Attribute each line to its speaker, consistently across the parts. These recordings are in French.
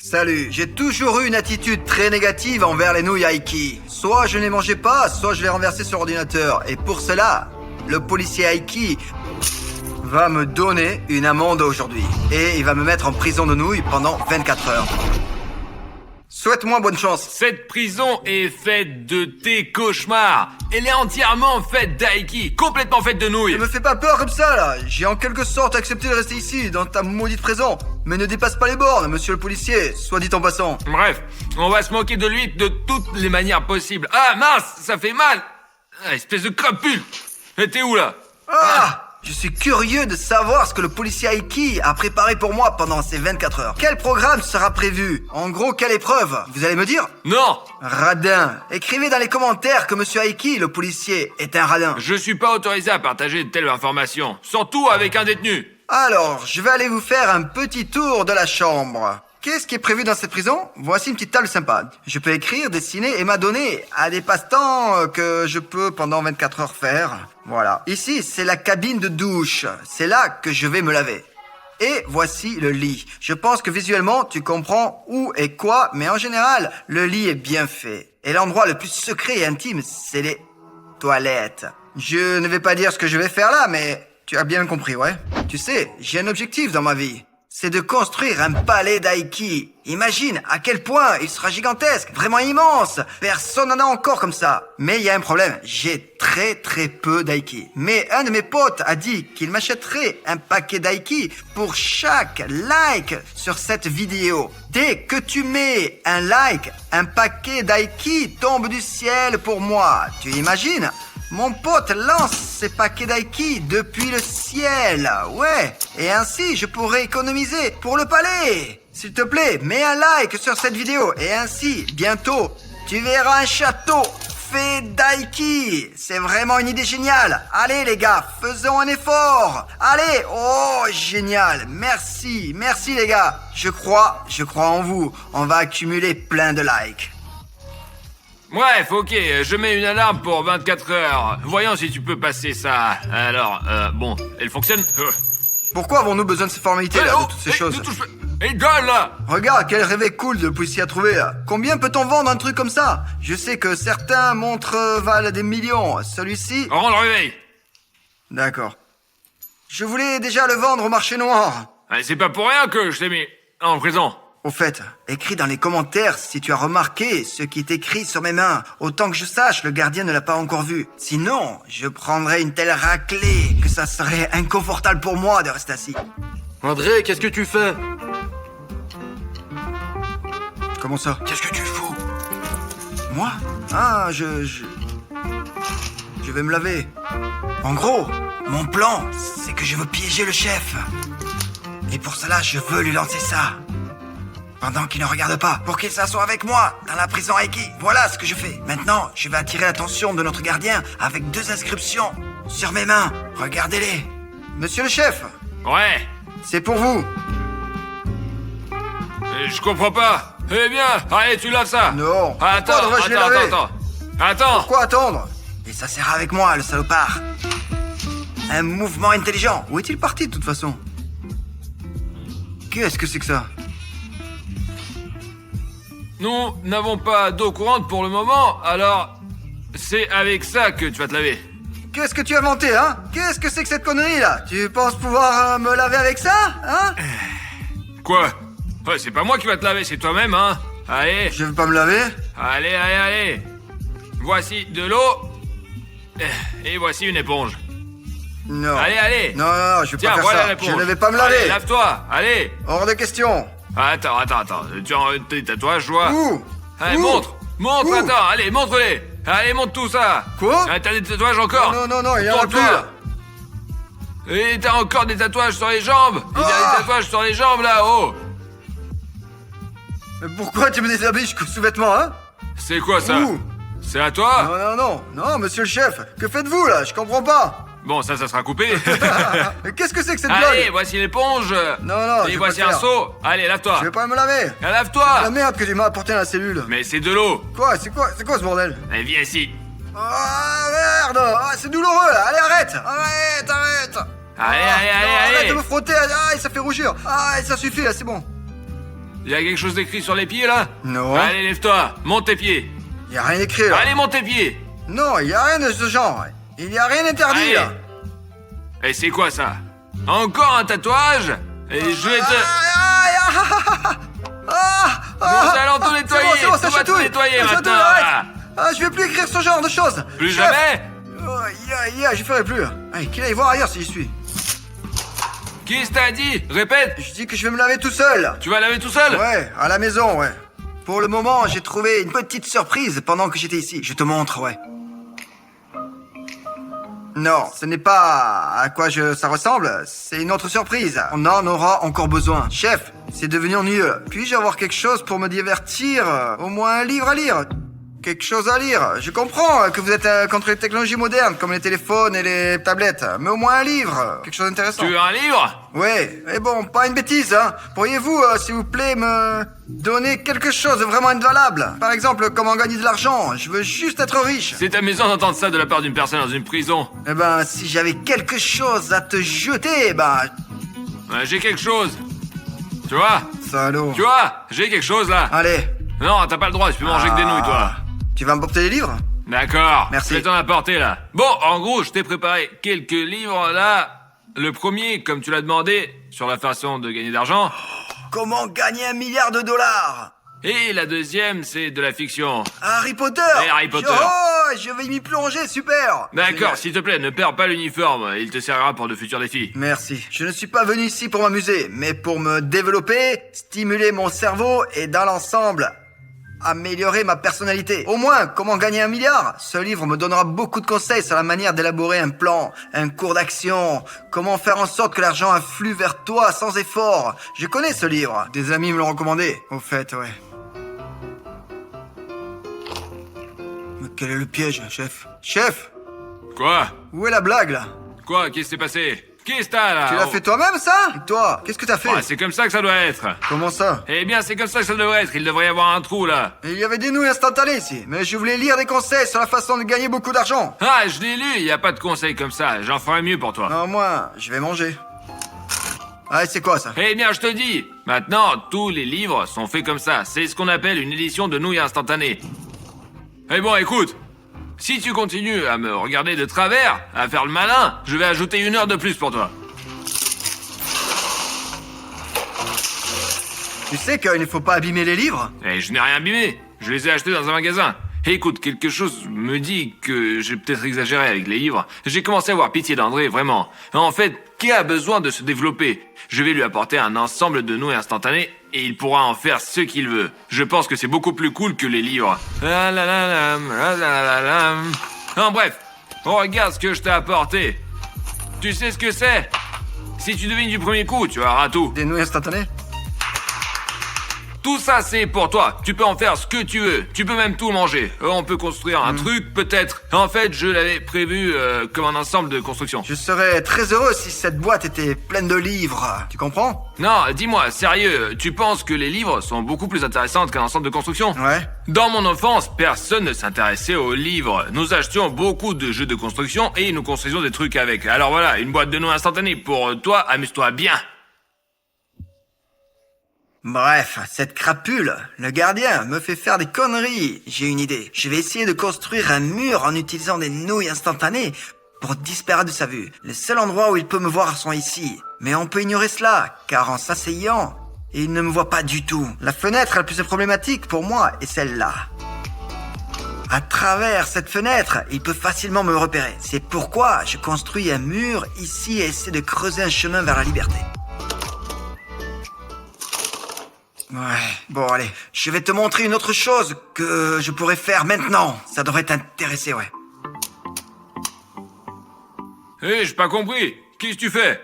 Speaker 1: Salut, j'ai toujours eu une attitude très négative envers les nouilles Aiki. Soit je ne les mangeais pas, soit je les renversais sur l'ordinateur. Et pour cela, le policier Aiki va me donner une amende aujourd'hui. Et il va me mettre en prison de nouilles pendant 24 heures. Souhaite-moi bonne chance.
Speaker 2: Cette prison est faite de tes cauchemars. Elle est entièrement faite d'Aiki, complètement faite de nouilles.
Speaker 1: Ne me fais pas peur comme ça là. J'ai en quelque sorte accepté de rester ici, dans ta maudite prison. Mais ne dépasse pas les bornes, monsieur le policier, soit dit en passant.
Speaker 2: Bref, on va se moquer de lui de toutes les manières possibles. Ah mince, ça fait mal. Ah, espèce de crapule. T'es où là?
Speaker 1: Je suis curieux de savoir ce que le policier Aiki a préparé pour moi pendant ces 24 heures. Quel programme sera prévu? En gros, quelle épreuve? Vous allez me dire?
Speaker 2: Non,
Speaker 1: Radin. Écrivez dans les commentaires que monsieur Aiki, le policier, est un radin.
Speaker 2: je suis pas autorisé à partager de telles informations. Surtout avec un détenu.
Speaker 1: Alors, je vais aller vous faire un petit tour de la chambre. Qu'est-ce qui est prévu dans cette prison? Voici une petite table sympa. Je peux écrire, dessiner et m'adonner à des passe-temps que je peux pendant 24 heures faire. Voilà. Ici, c'est la cabine de douche. C'est là que je vais me laver. Et voici le lit. Je pense que visuellement, tu comprends où et quoi, mais en général, le lit est bien fait. Et l'endroit le plus secret et intime, c'est les toilettes. Je ne vais pas dire ce que je vais faire là, mais tu as bien compris, ouais? Tu sais, j'ai un objectif dans ma vie. C'est de construire un palais d'Aiki. Imagine à quel point il sera gigantesque, vraiment immense. Personne n'en a encore comme ça. Mais il y a un problème, j'ai très peu d'Aiki. Mais un de mes potes a dit qu'il m'achèterait un paquet d'Aiki pour chaque like sur cette vidéo. Dès que tu mets un like, un paquet d'Aiki tombe du ciel pour moi. Tu imagines ? Mon pote lance ses paquets d'Aiki depuis le ciel, ouais. Et ainsi, je pourrais économiser pour le palais. S'il te plaît, mets un like sur cette vidéo. Et ainsi, bientôt, tu verras un château fait d'Aiki. C'est vraiment une idée géniale. Allez les gars, faisons un effort. Allez, oh, génial. Merci les gars. Je crois en vous. On va accumuler plein de likes.
Speaker 2: Bref, ok, je mets une alarme pour 24 heures. Voyons si tu peux passer ça. Alors, bon, elle fonctionne?
Speaker 1: Pourquoi avons-nous besoin de ces formalités là, de toutes ces choses?
Speaker 2: Ne touche pas. Et gueule là!
Speaker 1: Regarde, quel réveil cool de le policier a trouvé là. Combien peut-on vendre un truc comme ça? Je sais que certains montres valent des millions. Celui-ci...
Speaker 2: Rends le réveil.
Speaker 1: D'accord. Je voulais déjà le vendre au marché noir.
Speaker 2: C'est pas pour rien que je t'ai mis en prison.
Speaker 1: Au fait, écris dans les commentaires si tu as remarqué ce qui est écrit sur mes mains. Autant que je sache, le gardien ne l'a pas encore vu. Sinon, je prendrais une telle raclée que ça serait inconfortable pour moi de rester assis.
Speaker 3: André, qu'est-ce que tu fais?
Speaker 1: Comment ça?
Speaker 3: Qu'est-ce que tu fous?
Speaker 1: Moi? Ah, je vais me laver. En gros, mon plan, c'est que je veux piéger le chef. Et pour cela, je veux lui lancer ça. Pendant qu'il ne regarde pas, pour qu'il s'assoie avec moi dans la prison Aiki. Voilà ce que je fais. Maintenant, je vais attirer l'attention de notre gardien avec 2 inscriptions sur mes mains. Regardez-les. Monsieur le chef,
Speaker 2: Ouais,
Speaker 1: c'est pour vous.
Speaker 2: je comprends pas. Eh bien, allez, tu laves ça.
Speaker 1: Non.
Speaker 2: Attends,
Speaker 1: Pourquoi devrais-je les laver?
Speaker 2: Attends.
Speaker 1: Pourquoi attendre? Et ça sert avec moi, le salopard. Un mouvement intelligent. Où est-il parti de toute façon? Qu'est-ce que c'est que ça?
Speaker 2: Nous n'avons pas d'eau courante pour le moment, alors c'est avec ça que tu vas te laver.
Speaker 1: Qu'est-ce que tu as inventé, hein? Qu'est-ce que c'est que cette connerie, là? Tu penses pouvoir me laver avec ça, hein?
Speaker 2: Quoi? Ouais, c'est pas moi qui va te laver, c'est toi-même, hein. Allez,
Speaker 1: Je veux pas me laver?
Speaker 2: allez. Voici de l'eau. Et voici une éponge.
Speaker 1: Non.
Speaker 2: Allez.
Speaker 1: Non, je vais
Speaker 2: Tiens,
Speaker 1: pas faire
Speaker 2: voilà
Speaker 1: ça.
Speaker 2: l'éponge.
Speaker 1: Je ne vais pas me
Speaker 2: Allez,
Speaker 1: laver.
Speaker 2: lave-toi, allez.
Speaker 1: Hors de question.
Speaker 2: Attends. Tu as tes tatouages, je vois.
Speaker 1: Où?
Speaker 2: Allez,
Speaker 1: Où?
Speaker 2: montre,
Speaker 1: Où?
Speaker 2: attends, allez, montre-les. Allez, montre tout ça.
Speaker 1: Quoi?
Speaker 2: T'as des tatouages encore?
Speaker 1: Non, il y en a plus,
Speaker 2: Tourne-toi.
Speaker 1: là.
Speaker 2: Et t'as encore des tatouages sur les jambes. Il y a des tatouages sur les jambes, là-haut.
Speaker 1: Mais pourquoi tu me déshabilles jusqu'aux sous-vêtements, hein?
Speaker 2: C'est quoi, ça?
Speaker 1: Où?
Speaker 2: C'est à toi?
Speaker 1: Non, monsieur le chef. Que faites-vous, là? Je comprends pas.
Speaker 2: Bon, ça sera coupé.
Speaker 1: Mais qu'est-ce que c'est que cette
Speaker 2: Allez,
Speaker 1: blague?
Speaker 2: voici l'éponge.
Speaker 1: Non, je
Speaker 2: Et
Speaker 1: vais
Speaker 2: voici
Speaker 1: pas le
Speaker 2: un
Speaker 1: faire.
Speaker 2: seau. Allez, lave-toi.
Speaker 1: Je vais pas me laver.
Speaker 2: Lave-toi.
Speaker 1: La merde que tu m'as apporté dans la cellule.
Speaker 2: Mais c'est de l'eau.
Speaker 1: Quoi? C'est quoi ce bordel?
Speaker 2: Allez, viens ici.
Speaker 1: Ah, merde! Ah, c'est douloureux, là. Allez, arrête! Arrête!
Speaker 2: Allez,
Speaker 1: Arrête de
Speaker 2: allez.
Speaker 1: me frotter. Ah, ça fait rougir. Ah, ça suffit, là, c'est bon.
Speaker 2: Y a quelque chose d'écrit sur les pieds, là?
Speaker 1: Non.
Speaker 2: Allez, lève-toi, monte tes pieds.
Speaker 1: Y a rien écrit, là.
Speaker 2: Allez, monte tes pieds.
Speaker 1: Non, y a rien de ce genre. Il y a rien interdit,
Speaker 2: Allez.
Speaker 1: là.
Speaker 2: Et c'est quoi, ça? Encore un tatouage? Et je vais te... Nous allons tout nettoyer.
Speaker 1: C'est bon, ça
Speaker 2: Tout va tout
Speaker 1: chatouille.
Speaker 2: nettoyer
Speaker 1: Ça
Speaker 2: maintenant.
Speaker 1: chatouille, arrête.
Speaker 2: Là.
Speaker 1: Ah, je vais plus écrire ce genre de choses.
Speaker 2: Plus
Speaker 1: Chef.
Speaker 2: jamais?
Speaker 1: Je ferai plus. Allez, qu'il aille voir ailleurs si j'y suis.
Speaker 2: Qui t'a dit? Répète.
Speaker 1: Je dis que je vais me laver tout seul.
Speaker 2: Tu vas laver tout seul?
Speaker 1: Ouais, à la maison, ouais. Pour le moment, j'ai trouvé une petite surprise pendant que j'étais ici. Je te montre, ouais. Non, ce n'est pas à quoi ça ressemble, c'est une autre surprise. On en aura encore besoin. Chef, c'est devenu ennuyeux. Puis-je avoir quelque chose pour me divertir? Au moins un livre à lire. Quelque chose à lire. Je comprends que vous êtes contre les technologies modernes, comme les téléphones et les tablettes. Mais au moins un livre. Quelque chose d'intéressant.
Speaker 2: Tu veux un livre?
Speaker 1: Ouais, mais bon, pas une bêtise, hein. Pourriez-vous, s'il vous plaît, me donner quelque chose de vraiment invalable? Par exemple, comment gagner de l'argent? Je veux juste être riche.
Speaker 2: C'est amusant d'entendre ça de la part d'une personne dans une prison.
Speaker 1: Eh ben, si j'avais quelque chose à te jeter,
Speaker 2: J'ai quelque chose. Tu vois?
Speaker 1: Salaud.
Speaker 2: Tu vois? J'ai quelque chose, là.
Speaker 1: Allez.
Speaker 2: Non, t'as pas le droit, tu peux manger que des nouilles, toi.
Speaker 1: Tu vas me porter les livres?
Speaker 2: D'accord.
Speaker 1: Merci.
Speaker 2: Je vais t'en apporter, là. Bon, en gros, je t'ai préparé quelques livres, là. Le premier, comme tu l'as demandé, sur la façon de gagner d'argent.
Speaker 1: Comment gagner $1 milliard?
Speaker 2: Et la deuxième, c'est de la fiction.
Speaker 1: Harry Potter.
Speaker 2: Et Harry Potter.
Speaker 1: Je vais m'y plonger, super.
Speaker 2: D'accord,
Speaker 1: Génial.
Speaker 2: s'il te plaît, ne perds pas l'uniforme. Il te servira pour de futurs défis.
Speaker 1: Merci. Je ne suis pas venu ici pour m'amuser, mais pour me développer, stimuler mon cerveau et dans l'ensemble, améliorer ma personnalité. Au moins, comment gagner $1 milliard? Ce livre me donnera beaucoup de conseils sur la manière d'élaborer un plan, un cours d'action, comment faire en sorte que l'argent afflue vers toi sans effort. Je connais ce livre. Des amis me l'ont recommandé. Au fait, ouais. Mais quel est le piège, chef? Chef,
Speaker 2: Quoi?
Speaker 1: où est la blague, là?
Speaker 2: Quoi? Qu'est-ce qui s'est passé? Qu'est-ce que t'as, là?
Speaker 1: Tu l'as fait toi-même, ça? Et toi, qu'est-ce que t'as fait?
Speaker 2: Ouais, c'est comme ça que ça doit être.
Speaker 1: Comment ça?
Speaker 2: Eh bien, c'est comme ça que ça devrait être. Il devrait y avoir un trou, là.
Speaker 1: Il y avait des nouilles instantanées ici, mais je voulais lire des conseils sur la façon de gagner beaucoup d'argent.
Speaker 2: Ah, je l'ai lu, il y a pas de conseils comme ça. J'en ferai mieux pour toi.
Speaker 1: Non, moi, je vais manger. Ah, c'est quoi ça?
Speaker 2: Eh bien, je te dis, maintenant, tous les livres sont faits comme ça. C'est ce qu'on appelle une édition de nouilles instantanées. Eh bon, écoute, si tu continues à me regarder de travers, à faire le malin, je vais ajouter 1 heure de plus pour toi.
Speaker 1: Tu sais qu'il ne faut pas abîmer les livres?
Speaker 2: Eh, je n'ai rien abîmé. Je les ai achetés dans un magasin. Et écoute, quelque chose me dit que j'ai peut-être exagéré avec les livres. J'ai commencé à avoir pitié d'André, vraiment. En fait, qui a besoin de se développer? Je vais lui apporter un ensemble de nouilles instantanées et il pourra en faire ce qu'il veut. Je pense que c'est beaucoup plus cool que les livres. En bref, regarde ce que je t'ai apporté. Tu sais ce que c'est? Si tu devines du premier coup, tu auras tout.
Speaker 1: Des nouilles instantanées?
Speaker 2: Tout ça, c'est pour toi. Tu peux en faire ce que tu veux. Tu peux même tout manger. On peut construire un truc, peut-être. En fait, je l'avais prévu comme un ensemble de construction.
Speaker 1: Je serais très heureux si cette boîte était pleine de livres. Tu comprends?
Speaker 2: Non, dis-moi, sérieux, tu penses que les livres sont beaucoup plus intéressants qu'un ensemble de construction?
Speaker 1: Ouais.
Speaker 2: Dans mon enfance, personne ne s'intéressait aux livres. Nous achetions beaucoup de jeux de construction et nous construisions des trucs avec. Alors voilà, une boîte de nouilles instantanées pour toi, amuse-toi bien.
Speaker 1: Bref, cette crapule, le gardien, me fait faire des conneries. J'ai une idée. Je vais essayer de construire un mur en utilisant des nouilles instantanées pour disparaître de sa vue. Les seuls endroits où il peut me voir sont ici. Mais on peut ignorer cela, car en s'asseyant, il ne me voit pas du tout. La fenêtre la plus problématique pour moi est celle-là. À travers cette fenêtre, il peut facilement me repérer. C'est pourquoi je construis un mur ici et essaie de creuser un chemin vers la liberté. Ouais, bon allez, je vais te montrer une autre chose que je pourrais faire maintenant. Ça devrait t'intéresser, ouais.
Speaker 2: Hé, j'ai pas compris. Qu'est-ce que tu fais?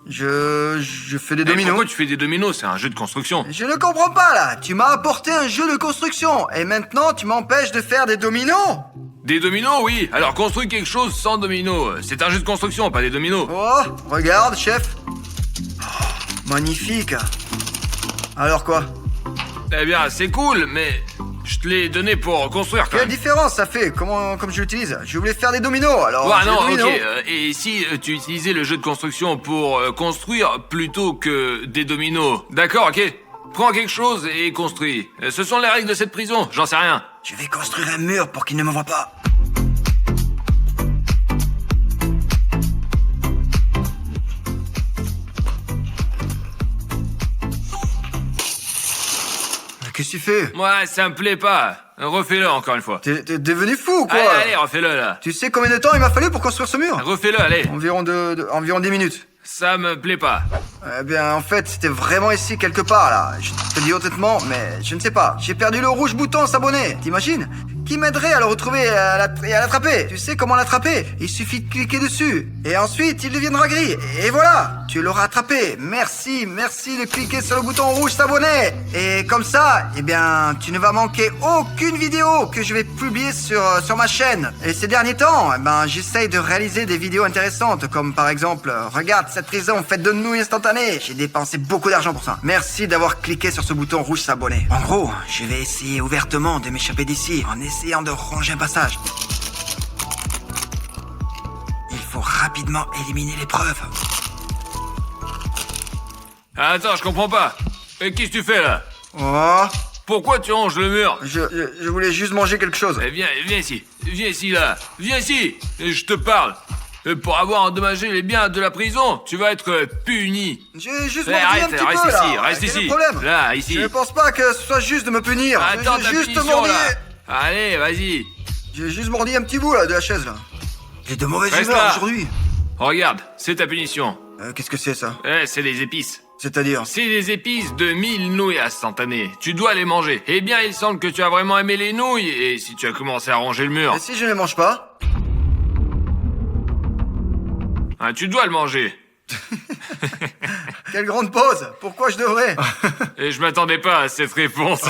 Speaker 1: Je fais des
Speaker 2: Et
Speaker 1: dominos.
Speaker 2: pourquoi tu fais des dominos? C'est un jeu de construction.
Speaker 1: Je ne comprends pas là. Tu m'as apporté un jeu de construction et maintenant tu m'empêches de faire des dominos?
Speaker 2: Des dominos, oui. Alors construis quelque chose sans dominos. C'est un jeu de construction, pas des dominos.
Speaker 1: Oh, regarde, chef. Oh, magnifique. Alors quoi?
Speaker 2: Eh bien, c'est cool, mais je te l'ai donné pour construire quand
Speaker 1: Quelle
Speaker 2: même.
Speaker 1: différence ça fait? Comme je l'utilise? Je voulais faire des dominos, alors.
Speaker 2: Ouais,
Speaker 1: j'ai
Speaker 2: non,
Speaker 1: des
Speaker 2: ok.
Speaker 1: dominos.
Speaker 2: Et si tu utilisais le jeu de construction pour construire plutôt que des dominos? D'accord, ok. Prends quelque chose et construis. Ce sont les règles de cette prison, j'en sais rien.
Speaker 1: Je vais construire un mur pour qu'il ne me voit pas. Qu'est-ce que tu fais?
Speaker 2: Moi, ça me plaît pas. Refais-le encore une fois.
Speaker 1: T'es devenu fou ou quoi?
Speaker 2: Allez, refais-le là.
Speaker 1: Tu sais combien de temps il m'a fallu pour construire ce mur?
Speaker 2: Refais-le, allez.
Speaker 1: Environ 10 minutes.
Speaker 2: Ça me plaît pas.
Speaker 1: Eh bien, en fait, c'était vraiment ici quelque part, là. Je te dis honnêtement, mais je ne sais pas. J'ai perdu le rouge bouton s'abonner. T'imagines? Qui m'aiderait à le retrouver et à l'attraper? Tu sais comment l'attraper? Il suffit de cliquer dessus. Et ensuite, il deviendra gris. Et voilà, tu l'auras attrapé. Merci de cliquer sur le bouton rouge s'abonner. Et comme ça, eh bien, tu ne vas manquer aucune vidéo que je vais publier sur ma chaîne. Et ces derniers temps, eh ben, j'essaye de réaliser des vidéos intéressantes, comme par exemple, regarde cette prison faite de nouilles instantanées. J'ai dépensé beaucoup d'argent pour ça. Merci d'avoir cliqué sur ce bouton rouge s'abonner. En gros, je vais essayer ouvertement de m'échapper d'ici en essayant de ranger un passage. Il faut rapidement éliminer les preuves.
Speaker 2: Attends, je comprends pas. Qu'est-ce que tu fais là?
Speaker 1: Oh,
Speaker 2: Pourquoi tu ranges le mur?
Speaker 1: je voulais juste manger quelque chose.
Speaker 2: Viens ici. Viens ici là. Viens ici. Je te parle. Pour avoir endommagé les biens de la prison, tu vas être puni.
Speaker 1: J'ai juste
Speaker 2: Eh,
Speaker 1: menti
Speaker 2: arrête,
Speaker 1: un petit
Speaker 2: reste
Speaker 1: peu
Speaker 2: ici,
Speaker 1: là.
Speaker 2: reste
Speaker 1: Quel est
Speaker 2: ici.
Speaker 1: le problème?
Speaker 2: Là, ici.
Speaker 1: Je ne pense pas que ce soit juste de me punir.
Speaker 2: Attends
Speaker 1: J'ai
Speaker 2: ta
Speaker 1: juste
Speaker 2: punition
Speaker 1: mordu.
Speaker 2: là. Allez, vas-y.
Speaker 1: J'ai juste mordu un petit bout là de la chaise là. J'ai de mauvaises
Speaker 2: Reste
Speaker 1: humeurs
Speaker 2: là.
Speaker 1: aujourd'hui.
Speaker 2: Regarde, c'est ta punition.
Speaker 1: Qu'est-ce que c'est ça?
Speaker 2: C'est des épices.
Speaker 1: C'est-à-dire?
Speaker 2: C'est des épices de 1000 nouilles instantanées. Tu dois les manger. Eh bien, il semble que tu as vraiment aimé les nouilles. Et si tu as commencé à ranger le mur,
Speaker 1: Et si je ne les mange pas?
Speaker 2: hein, tu dois le manger.
Speaker 1: Quelle grande pause! Pourquoi je devrais?
Speaker 2: Et je m'attendais pas à cette réponse.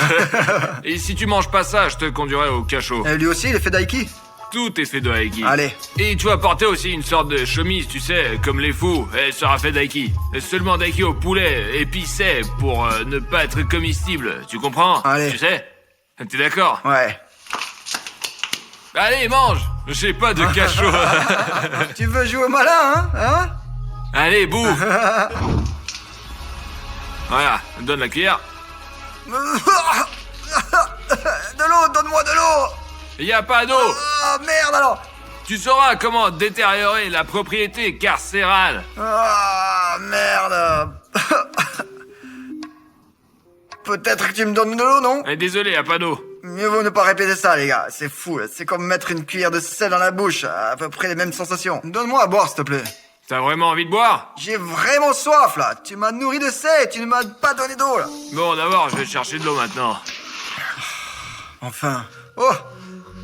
Speaker 2: Et si tu manges pas ça, je te conduirai au cachot.
Speaker 1: Lui aussi, il est fait d'aiki.
Speaker 2: Tout est fait de haïki.
Speaker 1: Allez.
Speaker 2: Et tu vas porter aussi une sorte de chemise, tu sais, comme les fous. Elle sera faite d'aiki. Seulement d'aiki au poulet, épicé, pour ne pas être comestible. Tu comprends?
Speaker 1: Allez.
Speaker 2: Tu sais? T'es d'accord?
Speaker 1: Ouais.
Speaker 2: Allez, mange. J'ai pas de cachot.
Speaker 1: Tu veux jouer au malin, hein?
Speaker 2: Allez, bouffe. Voilà, donne la cuillère.
Speaker 1: De l'eau, donne-moi de l'eau!
Speaker 2: Y a pas d'eau.
Speaker 1: Ah, merde alors!
Speaker 2: Tu sauras comment détériorer la propriété carcérale.
Speaker 1: Ah, merde! Peut-être que tu me donnes de l'eau, non?
Speaker 2: Désolé, y a pas d'eau.
Speaker 1: Mieux vaut ne pas répéter ça, les gars. C'est fou. C'est comme mettre une cuillère de sel dans la bouche. À peu près les mêmes sensations. Donne-moi à boire, s'il te plaît.
Speaker 2: T'as vraiment envie de boire?
Speaker 1: J'ai vraiment soif, là. Tu m'as nourri de sel et tu ne m'as pas donné d'eau, là.
Speaker 2: Bon, d'abord, je vais chercher de l'eau maintenant.
Speaker 1: Enfin. Oh!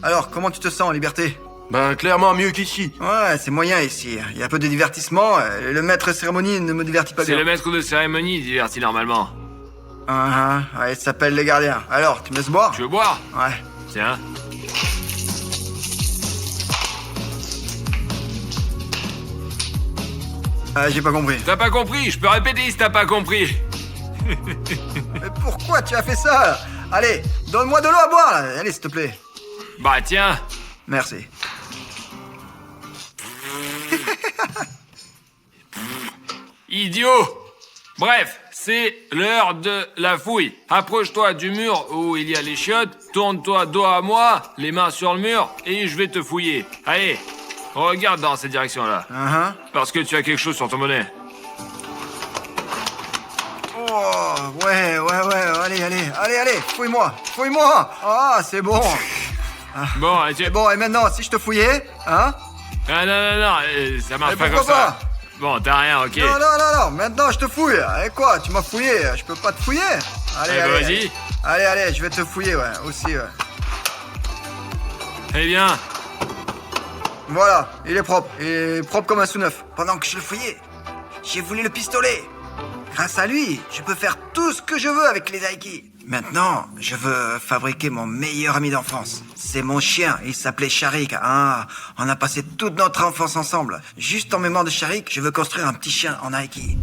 Speaker 1: Alors, comment tu te sens en liberté?
Speaker 3: Ben, clairement mieux qu'ici.
Speaker 1: Ouais, c'est moyen ici. Il y a peu de divertissement. Et le maître cérémonie ne me divertit pas
Speaker 2: C'est
Speaker 1: bien.
Speaker 2: le maître de cérémonie diverti normalement.
Speaker 1: Ouais, il s'appelle les gardiens. Alors, tu me laisses boire?
Speaker 2: Tu veux boire?
Speaker 1: Ouais.
Speaker 2: Tiens.
Speaker 1: J'ai pas compris.
Speaker 2: T'as pas compris? Je peux répéter si t'as pas compris.
Speaker 1: Mais pourquoi tu as fait ça, là? Allez, donne-moi de l'eau à boire, là. Allez, s'il te plaît.
Speaker 2: Bah tiens.
Speaker 1: Merci.
Speaker 2: Idiot! Bref, c'est l'heure de la fouille. Approche-toi du mur où il y a les chiottes, tourne-toi dos à moi, les mains sur le mur, et je vais te fouiller. Allez, regarde dans cette direction-là. Parce que tu as quelque chose sur ton bonnet.
Speaker 1: Oh, ouais, allez, fouille-moi. Ah, c'est bon.
Speaker 2: Bon, tu...
Speaker 1: C'est bon, et maintenant, si je te fouillais, hein?
Speaker 2: Ah non, ça marche
Speaker 1: Mais
Speaker 2: pas comme
Speaker 1: pourquoi
Speaker 2: ça. Bon, t'as rien, ok.
Speaker 1: Non, maintenant je te fouille. Et quoi, tu m'as fouillé, je peux pas te fouiller. Allez,
Speaker 2: bah, vas-y.
Speaker 1: Allez, je vais te fouiller, ouais, aussi, ouais.
Speaker 2: Eh bien,
Speaker 1: Voilà, il est propre. Il est propre comme un sous-neuf. Pendant que je le fouillais, j'ai voulu le pistolet. Grâce à lui, je peux faire tout ce que je veux avec les Aiki. Maintenant, je veux fabriquer mon meilleur ami d'enfance. C'est mon chien, il s'appelait Sharik. Ah, on a passé toute notre enfance ensemble. Juste en mémoire de Sharik, je veux construire un petit chien en Aiki.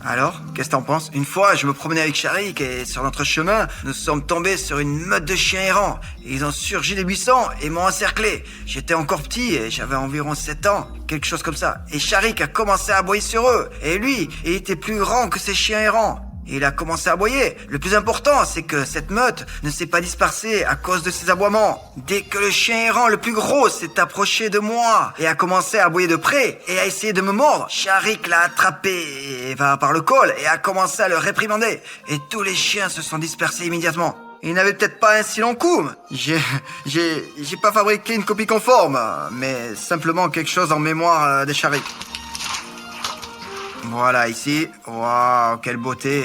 Speaker 1: Alors, qu'est-ce que t'en penses? Une fois, je me promenais avec Sharik et sur notre chemin, nous sommes tombés sur une meute de chiens errants. Ils ont surgi des buissons et m'ont encerclé. J'étais encore petit et j'avais environ 7 ans, quelque chose comme ça. Et Sharik a commencé à aboyer sur eux. Et lui, il était plus grand que ces chiens errants. Il a commencé à aboyer. Le plus important, c'est que cette meute ne s'est pas dispersée à cause de ses aboiements. Dès que le chien errant le plus gros s'est approché de moi et a commencé à aboyer de près et a essayé de me mordre, Sharik l'a attrapé par le col et a commencé à le réprimander. Et tous les chiens se sont dispersés immédiatement. Il n'avait peut-être pas un si long coup. J'ai pas fabriqué une copie conforme, mais simplement quelque chose en mémoire des Sharik. Voilà, ici. Waouh, quelle beauté.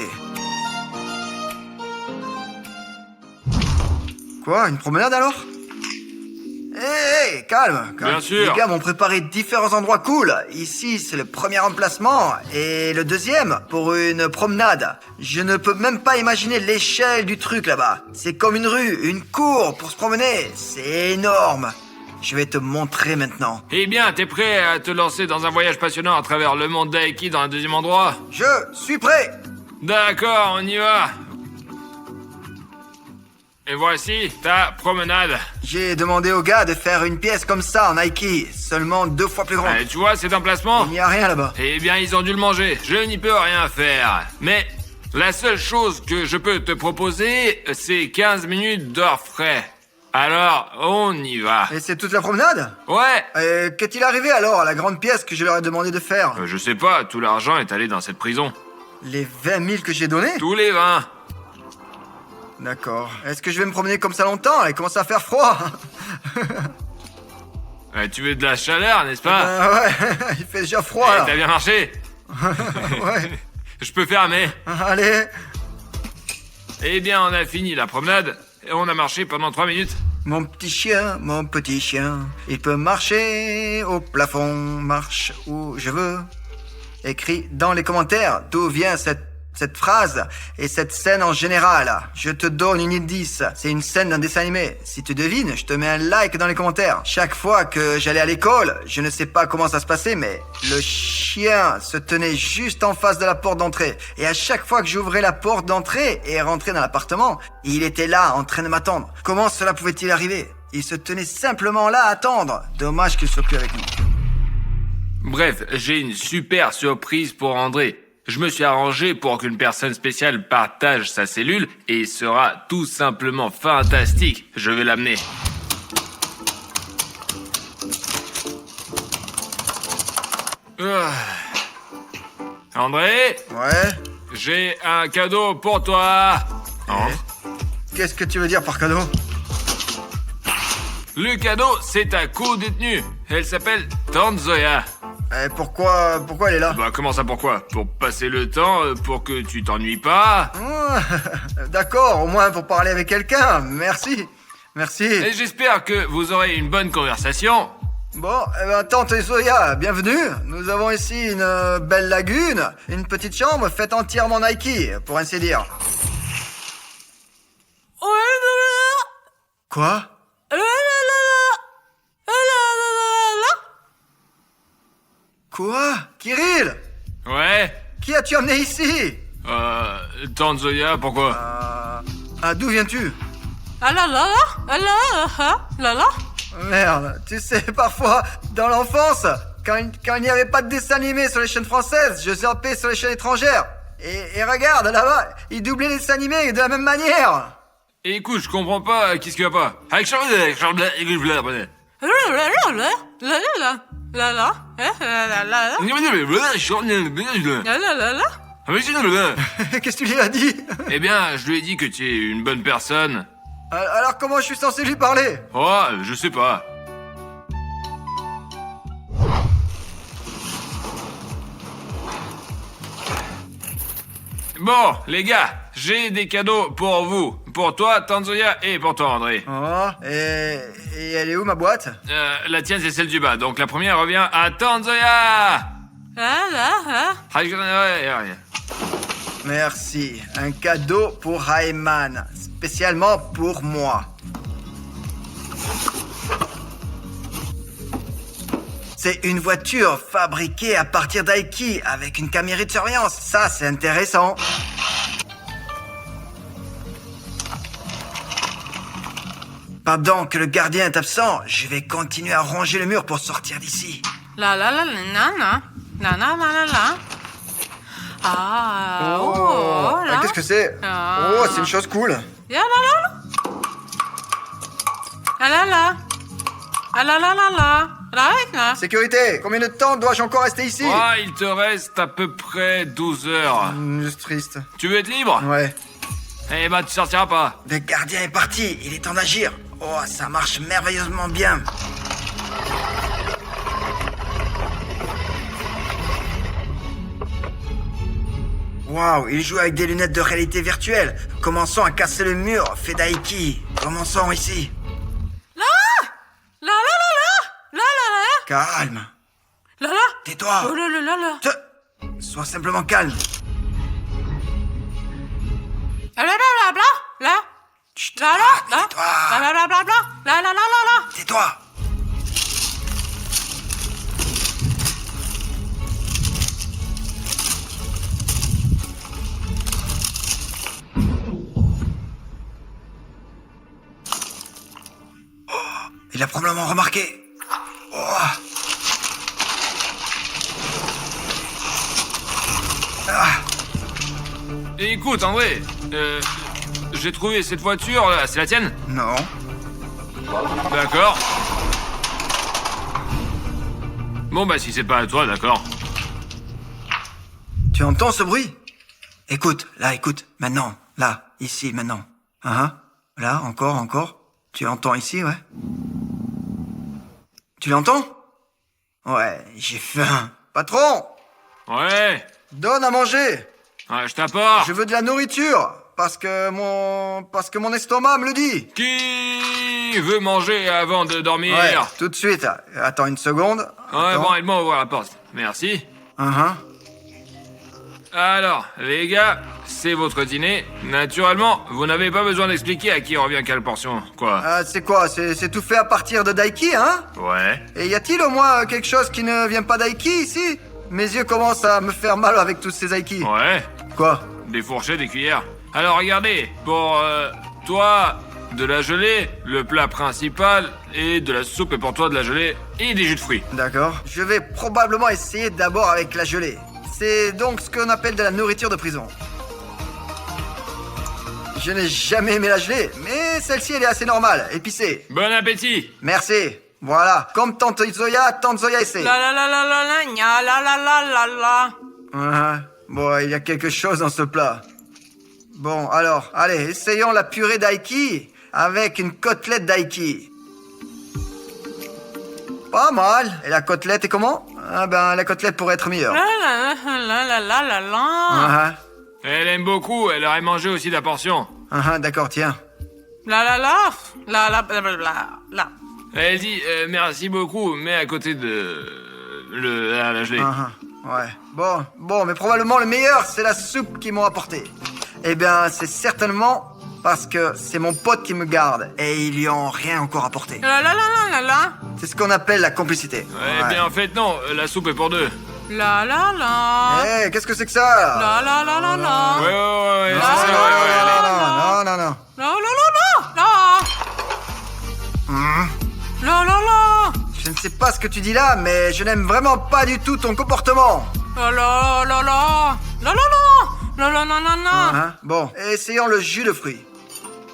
Speaker 1: Quoi, une promenade alors? Hé, calme.
Speaker 2: Bien sûr.
Speaker 1: Les gars m'ont préparé différents endroits cool. Ici, c'est le premier emplacement et le deuxième pour une promenade. Je ne peux même pas imaginer l'échelle du truc là-bas. C'est comme une rue, une cour pour se promener. C'est énorme. Je vais te montrer maintenant.
Speaker 2: Eh bien, t'es prêt à te lancer dans un voyage passionnant à travers le monde d'Aiki dans un deuxième endroit?
Speaker 1: Je suis prêt.
Speaker 2: D'accord, on y va. Et voici ta promenade.
Speaker 1: J'ai demandé au gars de faire une pièce comme ça en Aiki, seulement 2 fois plus grande.
Speaker 2: Tu vois cet emplacement?
Speaker 1: Il n'y a rien là-bas.
Speaker 2: Eh bien, ils ont dû le manger. Je n'y peux rien faire. Mais la seule chose que je peux te proposer, c'est 15 minutes d'heures frais. Alors, on y va.
Speaker 1: Et c'est toute la promenade?
Speaker 2: Ouais.
Speaker 1: Et qu'est-il arrivé alors à la grande pièce que je leur ai demandé de faire?
Speaker 2: Je sais pas, tout l'argent est allé dans cette prison.
Speaker 1: Les 20 000 que j'ai donnés?
Speaker 2: Tous les 20.
Speaker 1: D'accord. Est-ce que je vais me promener comme ça longtemps? Il commence à faire froid.
Speaker 2: Tu veux de la chaleur, n'est-ce pas?
Speaker 1: Ouais, il fait déjà froid là.
Speaker 2: T'as bien marché?
Speaker 1: Ouais.
Speaker 2: Je peux fermer.
Speaker 1: Allez.
Speaker 2: Eh bien, on a fini la promenade. Et on a marché pendant 3 minutes.
Speaker 1: Mon petit chien, il peut marcher au plafond, marche où je veux. Écris dans les commentaires d'où vient cette phrase et cette scène en général. Je te donne une indice, c'est une scène d'un dessin animé. Si tu devines, je te mets un like dans les commentaires. Chaque fois que j'allais à l'école, je ne sais pas comment ça se passait, mais le chien se tenait juste en face de la porte d'entrée. Et à chaque fois que j'ouvrais la porte d'entrée et rentrais dans l'appartement, il était là en train de m'attendre. Comment cela pouvait-il arriver? Il se tenait simplement là à attendre. Dommage qu'il soit plus avec nous.
Speaker 2: Bref, j'ai une super surprise pour André. Je me suis arrangé pour qu'une personne spéciale partage sa cellule et il sera tout simplement fantastique. Je vais l'amener. André,
Speaker 1: Ouais.
Speaker 2: j'ai un cadeau pour toi. Entre.
Speaker 1: Qu'est-ce que tu veux dire par cadeau?
Speaker 2: Le cadeau, c'est ta co-détenue. Elle s'appelle Tanzoya.
Speaker 1: Pourquoi elle est là?
Speaker 2: Bah comment ça pourquoi? Pour passer le temps, pour que tu t'ennuies pas.
Speaker 1: D'accord, au moins pour parler avec quelqu'un. Merci.
Speaker 2: Et j'espère que vous aurez une bonne conversation.
Speaker 1: Bon, tante Zoya, bienvenue. Nous avons ici une belle lagune, une petite chambre faite entièrement en Nike, pour ainsi dire. Quoi? Quoi? Kirill?
Speaker 2: Ouais.
Speaker 1: Qui as-tu amené ici?
Speaker 2: Tanzoya, pourquoi?
Speaker 1: D'où viens-tu?
Speaker 4: Ah là là là, ah là ah là là.
Speaker 1: Merde, tu sais, parfois, dans l'enfance, quand il n'y avait pas de dessin animé sur les chaînes françaises, je zappais sur les chaînes étrangères. Et regarde, là-bas, ils doublaient les dessins animés de la même manière.
Speaker 2: Écoute, je comprends pas, qu'est-ce qu'il va pas?
Speaker 1: Qu'est-ce que tu lui as dit?
Speaker 2: Eh bien, je lui ai dit que tu es une bonne personne.
Speaker 1: Alors comment je suis censé lui parler?
Speaker 2: Oh, je sais pas. Bon, les gars, j'ai des cadeaux pour vous. Pour toi, Tanzoya, et pour toi, André.
Speaker 1: Oh, et elle est où ma boîte?
Speaker 2: La tienne, c'est celle du bas. Donc la première revient à Tanzoya.
Speaker 1: Merci. Un cadeau pour Rayman. Spécialement pour moi. C'est une voiture fabriquée à partir d'Aiki avec une caméra de surveillance. Ça, c'est intéressant. Pendant que le gardien est absent, je vais continuer à ronger le mur pour sortir d'ici.
Speaker 4: La la la la la la. La la la la la. Ah, oh, là.
Speaker 1: Qu'est-ce que c'est?
Speaker 4: Ah.
Speaker 1: Oh, c'est une chose cool.
Speaker 4: Ya la la la. La la la. La la la la la. La la.
Speaker 1: Sécurité, combien de temps dois-je encore rester ici?
Speaker 2: Ah, il te reste à peu près 12 heures.
Speaker 1: Juste triste.
Speaker 2: Tu veux être libre?
Speaker 1: Ouais.
Speaker 2: Eh ben, tu sortiras pas.
Speaker 1: Le gardien est parti, il est temps d'agir. Oh, ça marche merveilleusement bien. Waouh, il joue avec des lunettes de réalité virtuelle. Commençons à casser le mur, fait d'Aiki. Commençons ici.
Speaker 4: La la la la. La la la.
Speaker 1: Calme.
Speaker 4: La la.
Speaker 1: Tais-toi.
Speaker 4: Oh la la la la.
Speaker 1: Sois simplement calme.
Speaker 4: La la la la la.
Speaker 1: Chut,
Speaker 4: La la la.
Speaker 1: tais-toi.
Speaker 4: La la la la la. La la la la la.
Speaker 1: Tais-toi. Il a probablement remarqué. Oh. Ah.
Speaker 2: Et écoute, André, j'ai trouvé cette voiture, là, c'est la tienne?
Speaker 1: Non.
Speaker 2: D'accord. Bon, bah, si c'est pas à toi, d'accord.
Speaker 1: Tu entends ce bruit? Écoute, là, écoute. Maintenant. Là, ici, maintenant. Là, encore. Tu entends ici, ouais? Tu l'entends? Ouais, j'ai faim. Patron!
Speaker 2: Ouais.
Speaker 1: Donne à manger!
Speaker 2: Ouais, je t'apporte.
Speaker 1: Je veux de la nourriture! Parce que mon estomac me le dit!
Speaker 2: Qui veut manger avant de dormir?
Speaker 1: Ouais, tout de suite. Attends une seconde.
Speaker 2: Ouais,
Speaker 1: Attends.
Speaker 2: bon, aide-moi à ouvrir la porte. Merci.
Speaker 1: Uh-huh.
Speaker 2: Alors, les gars, c'est votre dîner. Naturellement, vous n'avez pas besoin d'expliquer à qui revient quelle portion, quoi.
Speaker 1: C'est quoi? C'est tout fait à partir de Daiki, hein?
Speaker 2: Ouais.
Speaker 1: Et y a-t-il au moins quelque chose qui ne vient pas d'Aiki ici? Mes yeux commencent à me faire mal avec tous ces Aiki.
Speaker 2: Ouais.
Speaker 1: Quoi?
Speaker 2: Des fourchettes, des cuillères. Alors, regardez, pour toi, de la gelée, le plat principal, et de la soupe, et pour toi, de la gelée, et des jus de fruits.
Speaker 1: D'accord. Je vais probablement essayer d'abord avec la gelée. C'est donc ce qu'on appelle de la nourriture de prison. Je n'ai jamais aimé la gelée, mais celle-ci elle est assez normale, épicée.
Speaker 2: Bon appétit.
Speaker 1: Merci. Voilà, comme tante Zoya essaie.
Speaker 4: La la la la la la. Nya la la la la la.
Speaker 1: Bon, il y a quelque chose dans ce plat. Bon, alors, allez, essayons la purée d'Aiki avec une côtelette d'Aiki. Pas mal. Et la côtelette est comment? Ah ben, la côtelette pourrait être meilleure.
Speaker 4: La la la la la la la.
Speaker 2: Elle aime beaucoup, elle aurait mangé aussi la portion.
Speaker 1: D'accord, tiens.
Speaker 4: La la la. La la la la la.
Speaker 2: Elle dit merci beaucoup, mais à côté de la gelée.
Speaker 1: Ouais. Bon, mais probablement le meilleur, c'est la soupe qu'ils m'ont apportée. Eh bien, c'est certainement parce que c'est mon pote qui me garde et ils lui ont rien encore apporté.
Speaker 4: La la la la la la.
Speaker 1: C'est ce qu'on appelle la complicité.
Speaker 2: Eh bien, en fait, non, la soupe est pour deux.
Speaker 4: La la la.
Speaker 1: Qu'est-ce que c'est que ça?
Speaker 4: La la la la la.
Speaker 2: Ouais,
Speaker 1: Non,
Speaker 2: c'est ça, ouais, allez.
Speaker 1: non.
Speaker 4: La la la la. La la la.
Speaker 1: Je ne sais pas ce que tu dis là, mais je n'aime vraiment pas du tout ton comportement.
Speaker 4: La la la la. La la la. La la la la la.
Speaker 1: Bon, essayons le jus de fruits.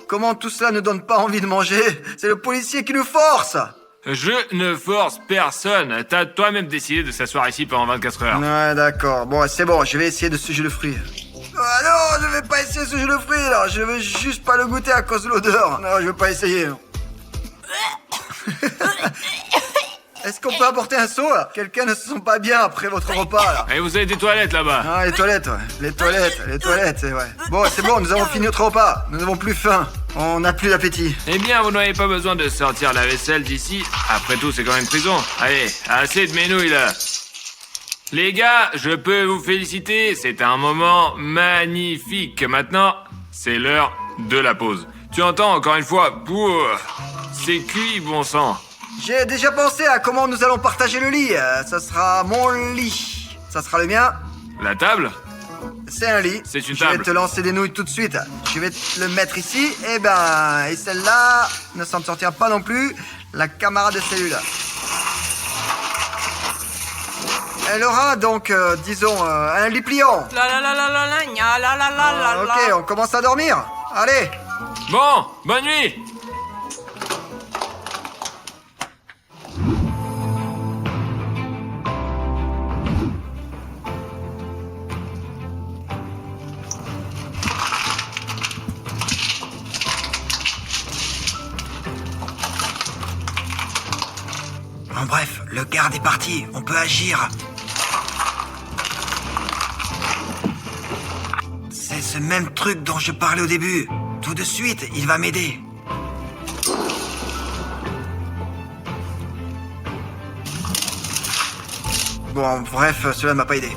Speaker 1: Comment tout cela ne donne pas envie de manger? C'est le policier qui nous force.
Speaker 2: Je ne force personne. T'as toi-même décidé de s'asseoir ici pendant 24 heures.
Speaker 1: Ouais, d'accord. Bon, c'est bon, je vais essayer de ce jus de fruits. Ah non, je vais pas essayer ce jus de fruits, là. Je veux juste pas le goûter à cause de l'odeur. Non, je veux pas essayer. Est-ce qu'on peut apporter un seau, là? Quelqu'un ne se sent pas bien après votre repas, là.
Speaker 2: Et vous avez des toilettes là-bas.
Speaker 1: Ah, les toilettes, ouais. Les toilettes, c'est vrai. Bon, c'est bon, nous avons fini notre repas. Nous n'avons plus faim. On n'a plus d'appétit.
Speaker 2: Eh bien, vous n'avez pas besoin de sortir la vaisselle d'ici. Après tout, c'est quand même une prison. Allez, assez de ménouilles là. Les gars, je peux vous féliciter. C'est un moment magnifique. Maintenant, c'est l'heure de la pause. Tu entends encore une fois, c'est cuit, bon sang.
Speaker 1: J'ai déjà pensé à comment nous allons partager le lit. Ça sera mon lit. Ça sera le mien.
Speaker 2: La table?
Speaker 1: C'est un lit.
Speaker 2: C'est une
Speaker 1: Je vais
Speaker 2: table.
Speaker 1: te lancer des nouilles tout de suite. Je vais te le mettre ici. Et celle-là ne s'en sortira pas non plus. La camarade de cellule. Elle aura donc, disons, un lit pliant.
Speaker 4: La la la la la la gna, la la la la la.
Speaker 1: Ok, on commence à dormir. Allez.
Speaker 2: Bon, bonne nuit!
Speaker 1: Bon, bref, le garde est parti. On peut agir. C'est ce même truc dont je parlais au début. Tout de suite, il va m'aider. Bon, bref, cela ne m'a pas aidé.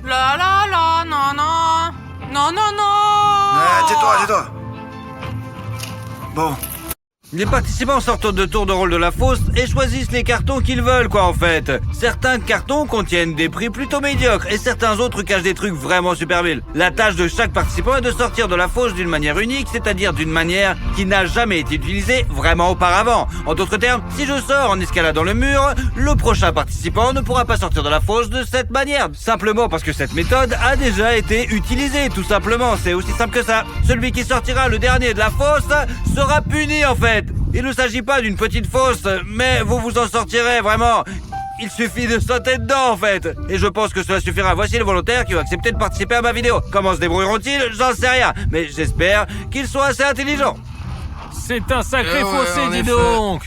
Speaker 4: La la la, non non. Non non non.
Speaker 1: Tais-toi. Bon.
Speaker 5: Les participants sortent de tour de rôle de la fosse et choisissent les cartons qu'ils veulent, quoi, en fait. Certains cartons contiennent des prix plutôt médiocres et certains autres cachent des trucs vraiment super belles. La tâche de chaque participant est de sortir de la fosse d'une manière unique, c'est-à-dire d'une manière qui n'a jamais été utilisée vraiment auparavant. En d'autres termes, si je sors en escaladant le mur, le prochain participant ne pourra pas sortir de la fosse de cette manière. Simplement parce que cette méthode a déjà été utilisée, tout simplement. C'est aussi simple que ça. Celui qui sortira le dernier de la fosse sera puni, en fait. Il ne s'agit pas d'une petite fosse, mais vous vous en sortirez, vraiment. Il suffit de sauter dedans, en fait. Et je pense que cela suffira. Voici les volontaires qui ont accepté de participer à ma vidéo. Comment se débrouilleront-ils? J'en sais rien. Mais j'espère qu'ils sont assez intelligents.
Speaker 6: C'est un sacré
Speaker 3: ouais,
Speaker 6: fossé,
Speaker 3: en
Speaker 6: dis
Speaker 3: effet.
Speaker 6: donc.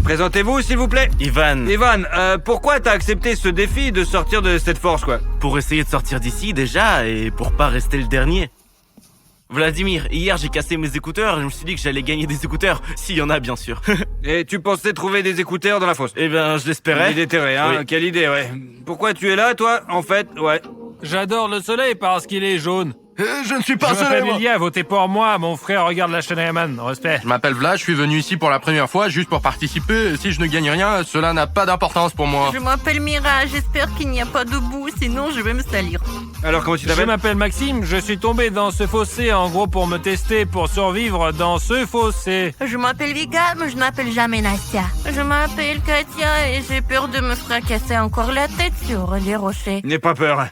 Speaker 5: Présentez-vous, s'il vous plaît.
Speaker 7: Ivan,
Speaker 5: Ivan, pourquoi t'as accepté ce défi de sortir de cette force, quoi?
Speaker 7: pour essayer de sortir d'ici déjà et pour pas rester le dernier. Vladimir, hier j'ai cassé mes écouteurs et je me suis dit que j'allais gagner des écouteurs, s'il y en a bien sûr.
Speaker 5: Et tu pensais trouver des écouteurs dans la fosse?
Speaker 7: Eh ben, je
Speaker 5: Une
Speaker 7: l'espérais.
Speaker 5: idée terrée, hein?
Speaker 7: Oui.
Speaker 5: Quelle idée, ouais. Pourquoi tu es là, toi? En fait, ouais.
Speaker 6: J'adore le soleil parce qu'il est jaune.
Speaker 3: Je ne suis pas
Speaker 6: Je m'appelle
Speaker 3: seul, moi.
Speaker 6: Lilia, votez pour moi. Mon frère regarde la chaîne Rayman. Respect.
Speaker 3: Je m'appelle Vlad, je suis venu ici pour la première fois, juste pour participer. Si je ne gagne rien, cela n'a pas d'importance pour moi.
Speaker 8: Je m'appelle Mira, j'espère qu'il n'y a pas de boue, sinon je vais me salir.
Speaker 5: Alors, comment tu
Speaker 6: Je
Speaker 5: t'appelles?
Speaker 6: m'appelle Maxime. Je suis tombé dans ce fossé en gros pour me tester, pour survivre dans ce fossé.
Speaker 8: Je m'appelle Vika, mais je n'appelle jamais Nastia. Je m'appelle Katia et j'ai peur de me fracasser encore la tête sur les rochers.
Speaker 5: N'aie pas peur.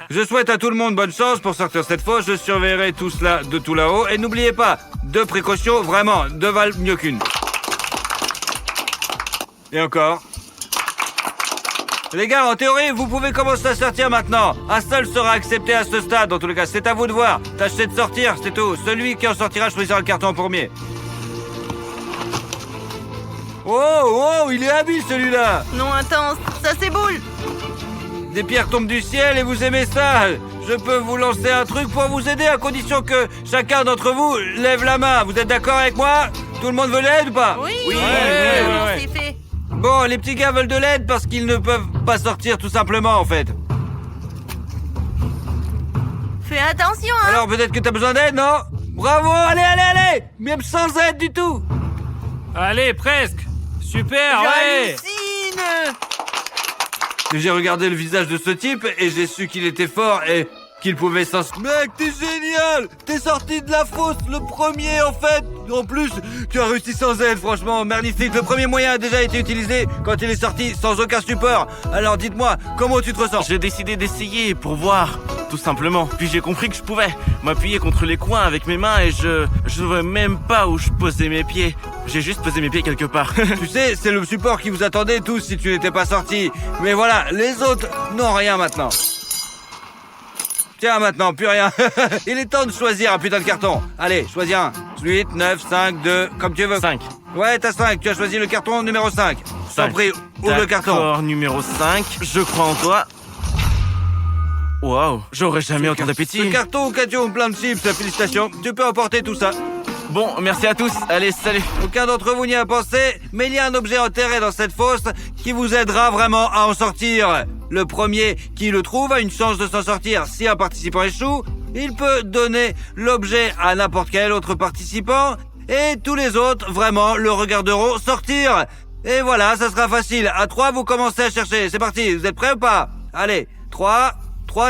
Speaker 5: Je souhaite à tout le monde bonne chance pour sortir de cette fosse. Je surveillerai tout cela de tout là-haut. Et n'oubliez pas, 2 précautions, vraiment, 2 valent mieux qu'une. Et encore. Les gars, en théorie, vous pouvez commencer à sortir maintenant. Un seul sera accepté à ce stade, en tous les cas. C'est à vous de voir. Tâchez de sortir, c'est tout. Celui qui en sortira choisira le carton en premier. Oh, il est habile celui-là.
Speaker 8: Non, attends, ça c'est boule.
Speaker 5: Des pierres tombent du ciel et vous aimez ça. Je peux vous lancer un truc pour vous aider à condition que chacun d'entre vous lève la main. Vous êtes d'accord avec moi? Tout le monde veut l'aide ou pas?
Speaker 8: Oui,
Speaker 6: ouais.
Speaker 8: c'est fait.
Speaker 5: Bon, les petits gars veulent de l'aide parce qu'ils ne peuvent pas sortir tout simplement en fait.
Speaker 8: Fais attention, hein.
Speaker 5: Alors peut-être que t'as besoin d'aide, non? Bravo, allez! Même sans aide du tout.
Speaker 6: Allez, presque. Super, ouais.
Speaker 8: J'hallucine.
Speaker 5: J'ai regardé le visage de ce type et j'ai su qu'il était fort et qu'il pouvait s'en... Mec, t'es génial! T'es sorti de la fosse, le premier en fait! En plus, tu as réussi sans aide, franchement, magnifique. Le premier moyen a déjà été utilisé quand il est sorti sans aucun support. Alors dites-moi, comment tu te ressens?
Speaker 7: J'ai décidé d'essayer pour voir, tout simplement. Puis j'ai compris que je pouvais m'appuyer contre les coins avec mes mains et je ne vois même pas où je posais mes pieds. J'ai juste posé mes pieds quelque part.
Speaker 5: Tu sais, c'est le support qui vous attendait tous si tu n'étais pas sorti. Mais voilà, les autres n'ont rien maintenant. Tiens, maintenant, plus rien. Il est temps de choisir un putain de carton. Allez, choisis un. 8, 9, 5, 2, comme tu veux.
Speaker 7: 5.
Speaker 5: Ouais, t'as 5. Tu as choisi le carton numéro 5. Sans prix, ouvre le carton.
Speaker 7: D'accord, numéro 5. Je crois en toi. Waouh, j'aurais jamais autant
Speaker 5: Ce
Speaker 7: d'appétit.
Speaker 5: carton occasion plein de chips, félicitations. Tu peux emporter tout ça.
Speaker 7: Bon, merci à tous. Allez, salut.
Speaker 5: Aucun d'entre vous n'y a pensé, mais il y a un objet enterré dans cette fosse qui vous aidera vraiment à en sortir. Le premier qui le trouve a une chance de s'en sortir. Si un participant échoue, Il peut donner l'objet à n'importe quel autre participant et tous les autres, vraiment, le regarderont sortir. Et voilà, ça sera facile. À 3, vous commencez à chercher. C'est parti, vous êtes prêts ou pas? Allez, 3,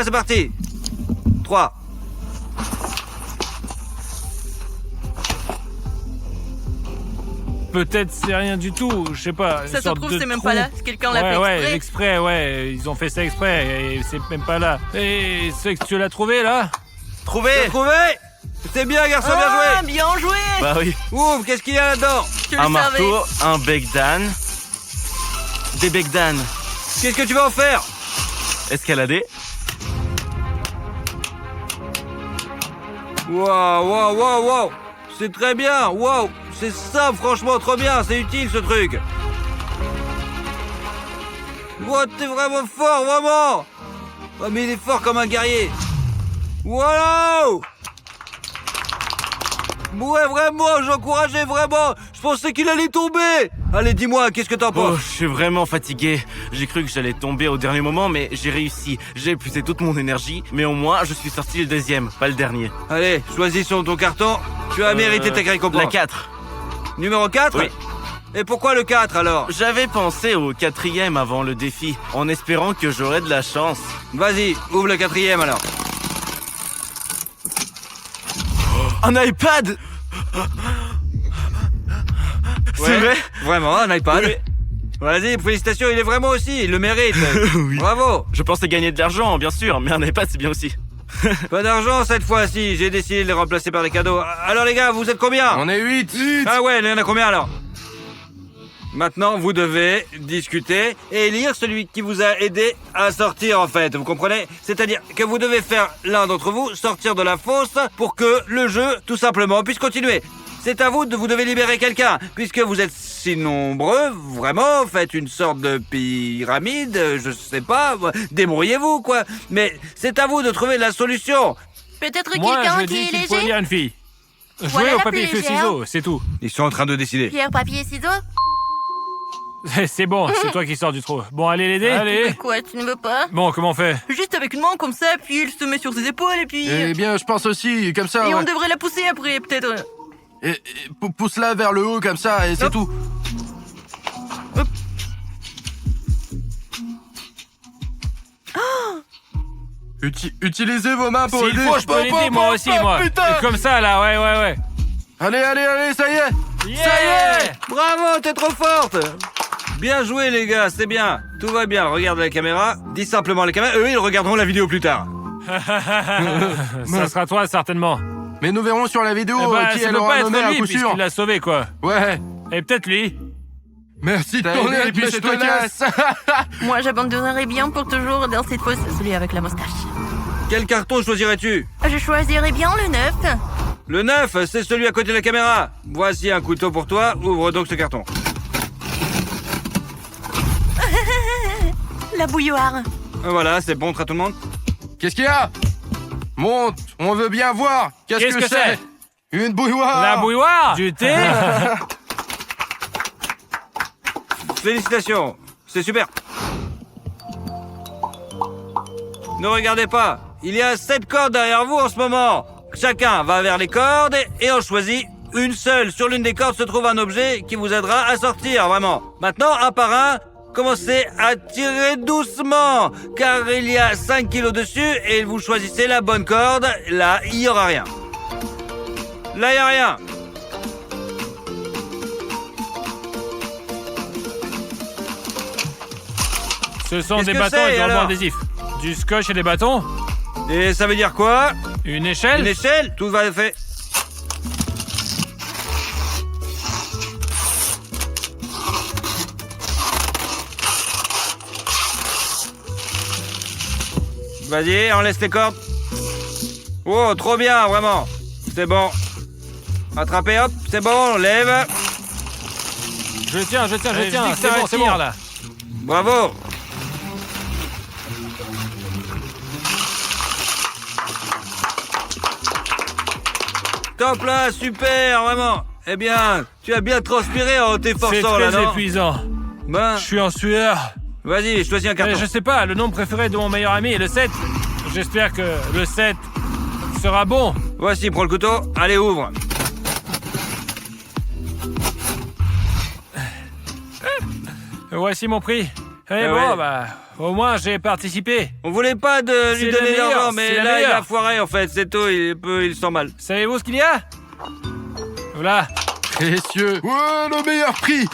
Speaker 5: c'est parti. 3.
Speaker 6: Peut-être c'est rien du tout, je sais pas.
Speaker 8: Ça se trouve, c'est même pas là. Quelqu'un l'a fait
Speaker 6: Ouais,
Speaker 8: exprès.
Speaker 6: exprès, ouais. Ils ont fait ça exprès et c'est même pas là. Et c'est que tu l'as trouvé là?
Speaker 7: Trouvé.
Speaker 5: Trouvé? C'est bien, garçon, bien
Speaker 8: Ah,
Speaker 5: joué.
Speaker 8: bien joué.
Speaker 7: Bah oui.
Speaker 5: Ouf, qu'est-ce qu'il y a là-dedans?
Speaker 8: Tu le
Speaker 7: Un
Speaker 8: savais.
Speaker 7: marteau, un bec d'âne, des becs d'âne.
Speaker 5: Qu'est-ce que tu vas en faire?
Speaker 7: Escalader.
Speaker 5: Wow. C'est très bien, wow. C'est ça, franchement, trop bien. C'est utile, ce truc. Wow, t'es vraiment fort, vraiment. Oh, mais il est fort comme un guerrier. Wow. Ouais, vraiment, j'encourageais vraiment. Je pensais qu'il allait tomber. Allez, dis-moi, qu'est-ce que t'en
Speaker 7: Oh,
Speaker 5: penses?
Speaker 7: je suis vraiment fatigué. J'ai cru que j'allais tomber au dernier moment, mais j'ai réussi. J'ai épuisé toute mon énergie, mais au moins, je suis sorti le deuxième, pas le dernier.
Speaker 5: Allez, choisissons ton carton. Tu as mérité ta récompense.
Speaker 7: La 4.
Speaker 5: Numéro 4?
Speaker 7: Oui.
Speaker 5: Et pourquoi le 4 alors?
Speaker 7: J'avais pensé au 4e avant le défi, en espérant que j'aurais de la chance.
Speaker 5: Vas-y, ouvre le 4e alors.
Speaker 7: Un iPad. C'est
Speaker 5: Ouais,
Speaker 7: vrai?
Speaker 5: Vraiment, un iPad.
Speaker 7: Oui.
Speaker 5: Vas-y, félicitations, il est vraiment aussi, il le mérite.
Speaker 7: Oui.
Speaker 5: Bravo.
Speaker 7: Je pensais gagner de l'argent, bien sûr, mais un iPad c'est bien aussi.
Speaker 5: Pas d'argent cette fois-ci, j'ai décidé de les remplacer par des cadeaux. Alors les gars, vous êtes combien?
Speaker 3: On est 8.
Speaker 5: Ah ouais, il y en a combien alors? Maintenant, vous devez discuter et élire celui qui vous a aidé à sortir en fait, vous comprenez? C'est-à-dire que vous devez faire l'un d'entre vous sortir de la fosse pour que le jeu, tout simplement, puisse continuer. C'est à vous, vous devez libérer quelqu'un, puisque vous êtes si nombreux, vraiment, faites une sorte de pyramide, je sais pas, débrouillez-vous quoi. Mais c'est à vous de trouver la solution.
Speaker 8: Peut-être
Speaker 6: Moi,
Speaker 8: quelqu'un
Speaker 6: je
Speaker 8: qui
Speaker 6: dis
Speaker 8: est
Speaker 6: qu'il faut
Speaker 8: léger.
Speaker 6: élire une fille.
Speaker 8: Voilà
Speaker 6: Jouer au
Speaker 8: la
Speaker 6: papier,
Speaker 8: plus
Speaker 6: feu,
Speaker 8: légère.
Speaker 6: ciseaux, c'est tout.
Speaker 5: Ils sont en train de décider.
Speaker 8: Pierre, papier, ciseaux.
Speaker 6: C'est bon, c'est toi qui sors du trou. Bon, allez l'aider. Allez.
Speaker 8: Quoi, tu ne veux pas?
Speaker 6: Bon, comment on fait?
Speaker 8: Juste avec une main comme ça, puis il se met sur ses épaules et puis...
Speaker 3: Eh bien, je pense aussi, comme ça.
Speaker 8: Et on
Speaker 3: Ouais.
Speaker 8: devrait la pousser après, peut-être.
Speaker 3: Et pousse-la vers le haut, comme ça, et c'est
Speaker 5: Hop.
Speaker 3: tout. Utilisez vos mains pour
Speaker 6: S'il
Speaker 3: aider.
Speaker 6: faut, je peux l'aider moi aussi, moi.
Speaker 3: Putain.
Speaker 6: Comme ça, là, ouais.
Speaker 3: Allez, ça y est.
Speaker 6: Yeah.
Speaker 3: Ça y est.
Speaker 5: Bravo, t'es trop forte. Bien joué les gars, c'est bien. Tout va bien, regarde la caméra. Dis simplement à la caméra, eux ils regarderont la vidéo plus tard.
Speaker 6: Ça sera toi, certainement.
Speaker 3: Mais nous verrons sur la vidéo
Speaker 6: Eh ben,
Speaker 3: qui
Speaker 6: ça
Speaker 3: elle
Speaker 6: peut
Speaker 3: aura
Speaker 6: pas être
Speaker 3: nommé à
Speaker 6: lui,
Speaker 3: coup sûr.
Speaker 6: puisqu'il l'a sauvé, quoi.
Speaker 3: Ouais.
Speaker 6: Et peut-être lui.
Speaker 3: Merci de
Speaker 6: T'as
Speaker 3: ton
Speaker 6: aidé,
Speaker 3: aide,
Speaker 6: et puis
Speaker 3: mais
Speaker 6: c'est
Speaker 3: je
Speaker 6: toi
Speaker 3: te
Speaker 6: qui
Speaker 3: laisse.
Speaker 8: Moi, j'abandonnerai bien pour toujours dans cette fosse celui avec la moustache.
Speaker 5: Quel carton choisirais-tu?
Speaker 8: Je choisirais bien le 9.
Speaker 5: Le 9, c'est celui à côté de la caméra. Voici un couteau pour toi, ouvre donc ce carton.
Speaker 8: La bouilloire.
Speaker 5: Voilà, c'est bon, très tout le monde.
Speaker 3: Qu'est-ce qu'il y a? Monte, on veut bien voir.
Speaker 6: Qu'est-ce que c'est?
Speaker 3: Une bouilloire.
Speaker 6: La bouilloire. Du thé.
Speaker 5: Félicitations, c'est super. Ne regardez pas, il y a 7 cordes derrière vous en ce moment. Chacun va vers les cordes et on choisit une seule. Sur l'une des cordes se trouve un objet qui vous aidera à sortir, vraiment. Maintenant, un par un, commencez à tirer doucement, car il y a 5 kilos dessus et vous choisissez la bonne corde. Là, il n'y aura rien. Là, il n'y a rien.
Speaker 6: Ce sont
Speaker 5: Qu'est-ce
Speaker 6: des
Speaker 5: que
Speaker 6: bâtons
Speaker 5: c'est,
Speaker 6: avec des
Speaker 5: alors
Speaker 6: rubans adhésifs. Du scotch et des bâtons.
Speaker 5: Et ça veut dire quoi?
Speaker 6: Une échelle.
Speaker 5: Une échelle? Tout va fait. Vas-y, on laisse les cordes. Oh, trop bien, vraiment. C'est bon. Attrapez, hop, c'est bon, on lève.
Speaker 6: Je tiens.
Speaker 5: Allez, je dis que
Speaker 6: C'est
Speaker 5: ça
Speaker 6: bon,
Speaker 5: va
Speaker 6: c'est
Speaker 5: tirer,
Speaker 6: bon, là.
Speaker 5: Bravo. Top là, super, vraiment. Eh bien, tu as bien transpiré en
Speaker 6: C'est
Speaker 5: t'efforçant là,
Speaker 6: très
Speaker 5: non?
Speaker 6: épuisant.
Speaker 5: Ben,
Speaker 6: Je suis en sueur.
Speaker 5: vas-y, choisis un carton.
Speaker 6: Je sais pas, le nombre préféré de mon meilleur ami est le 7. J'espère que le 7 sera bon.
Speaker 5: Voici, prends le couteau. Allez, ouvre.
Speaker 6: Voici mon prix. Eh
Speaker 5: Ah
Speaker 6: bon,
Speaker 5: ouais.
Speaker 6: bah, au moins j'ai participé.
Speaker 5: On voulait pas de lui
Speaker 6: C'est
Speaker 5: donner
Speaker 6: la meilleure,
Speaker 5: d'argent, mais
Speaker 6: c'est la
Speaker 5: là, il a
Speaker 6: meilleure.
Speaker 5: foiré, en fait. C'est tout, il sent mal.
Speaker 6: Savez-vous ce qu'il y a? Voilà.
Speaker 3: Précieux. Ouais, le meilleur prix.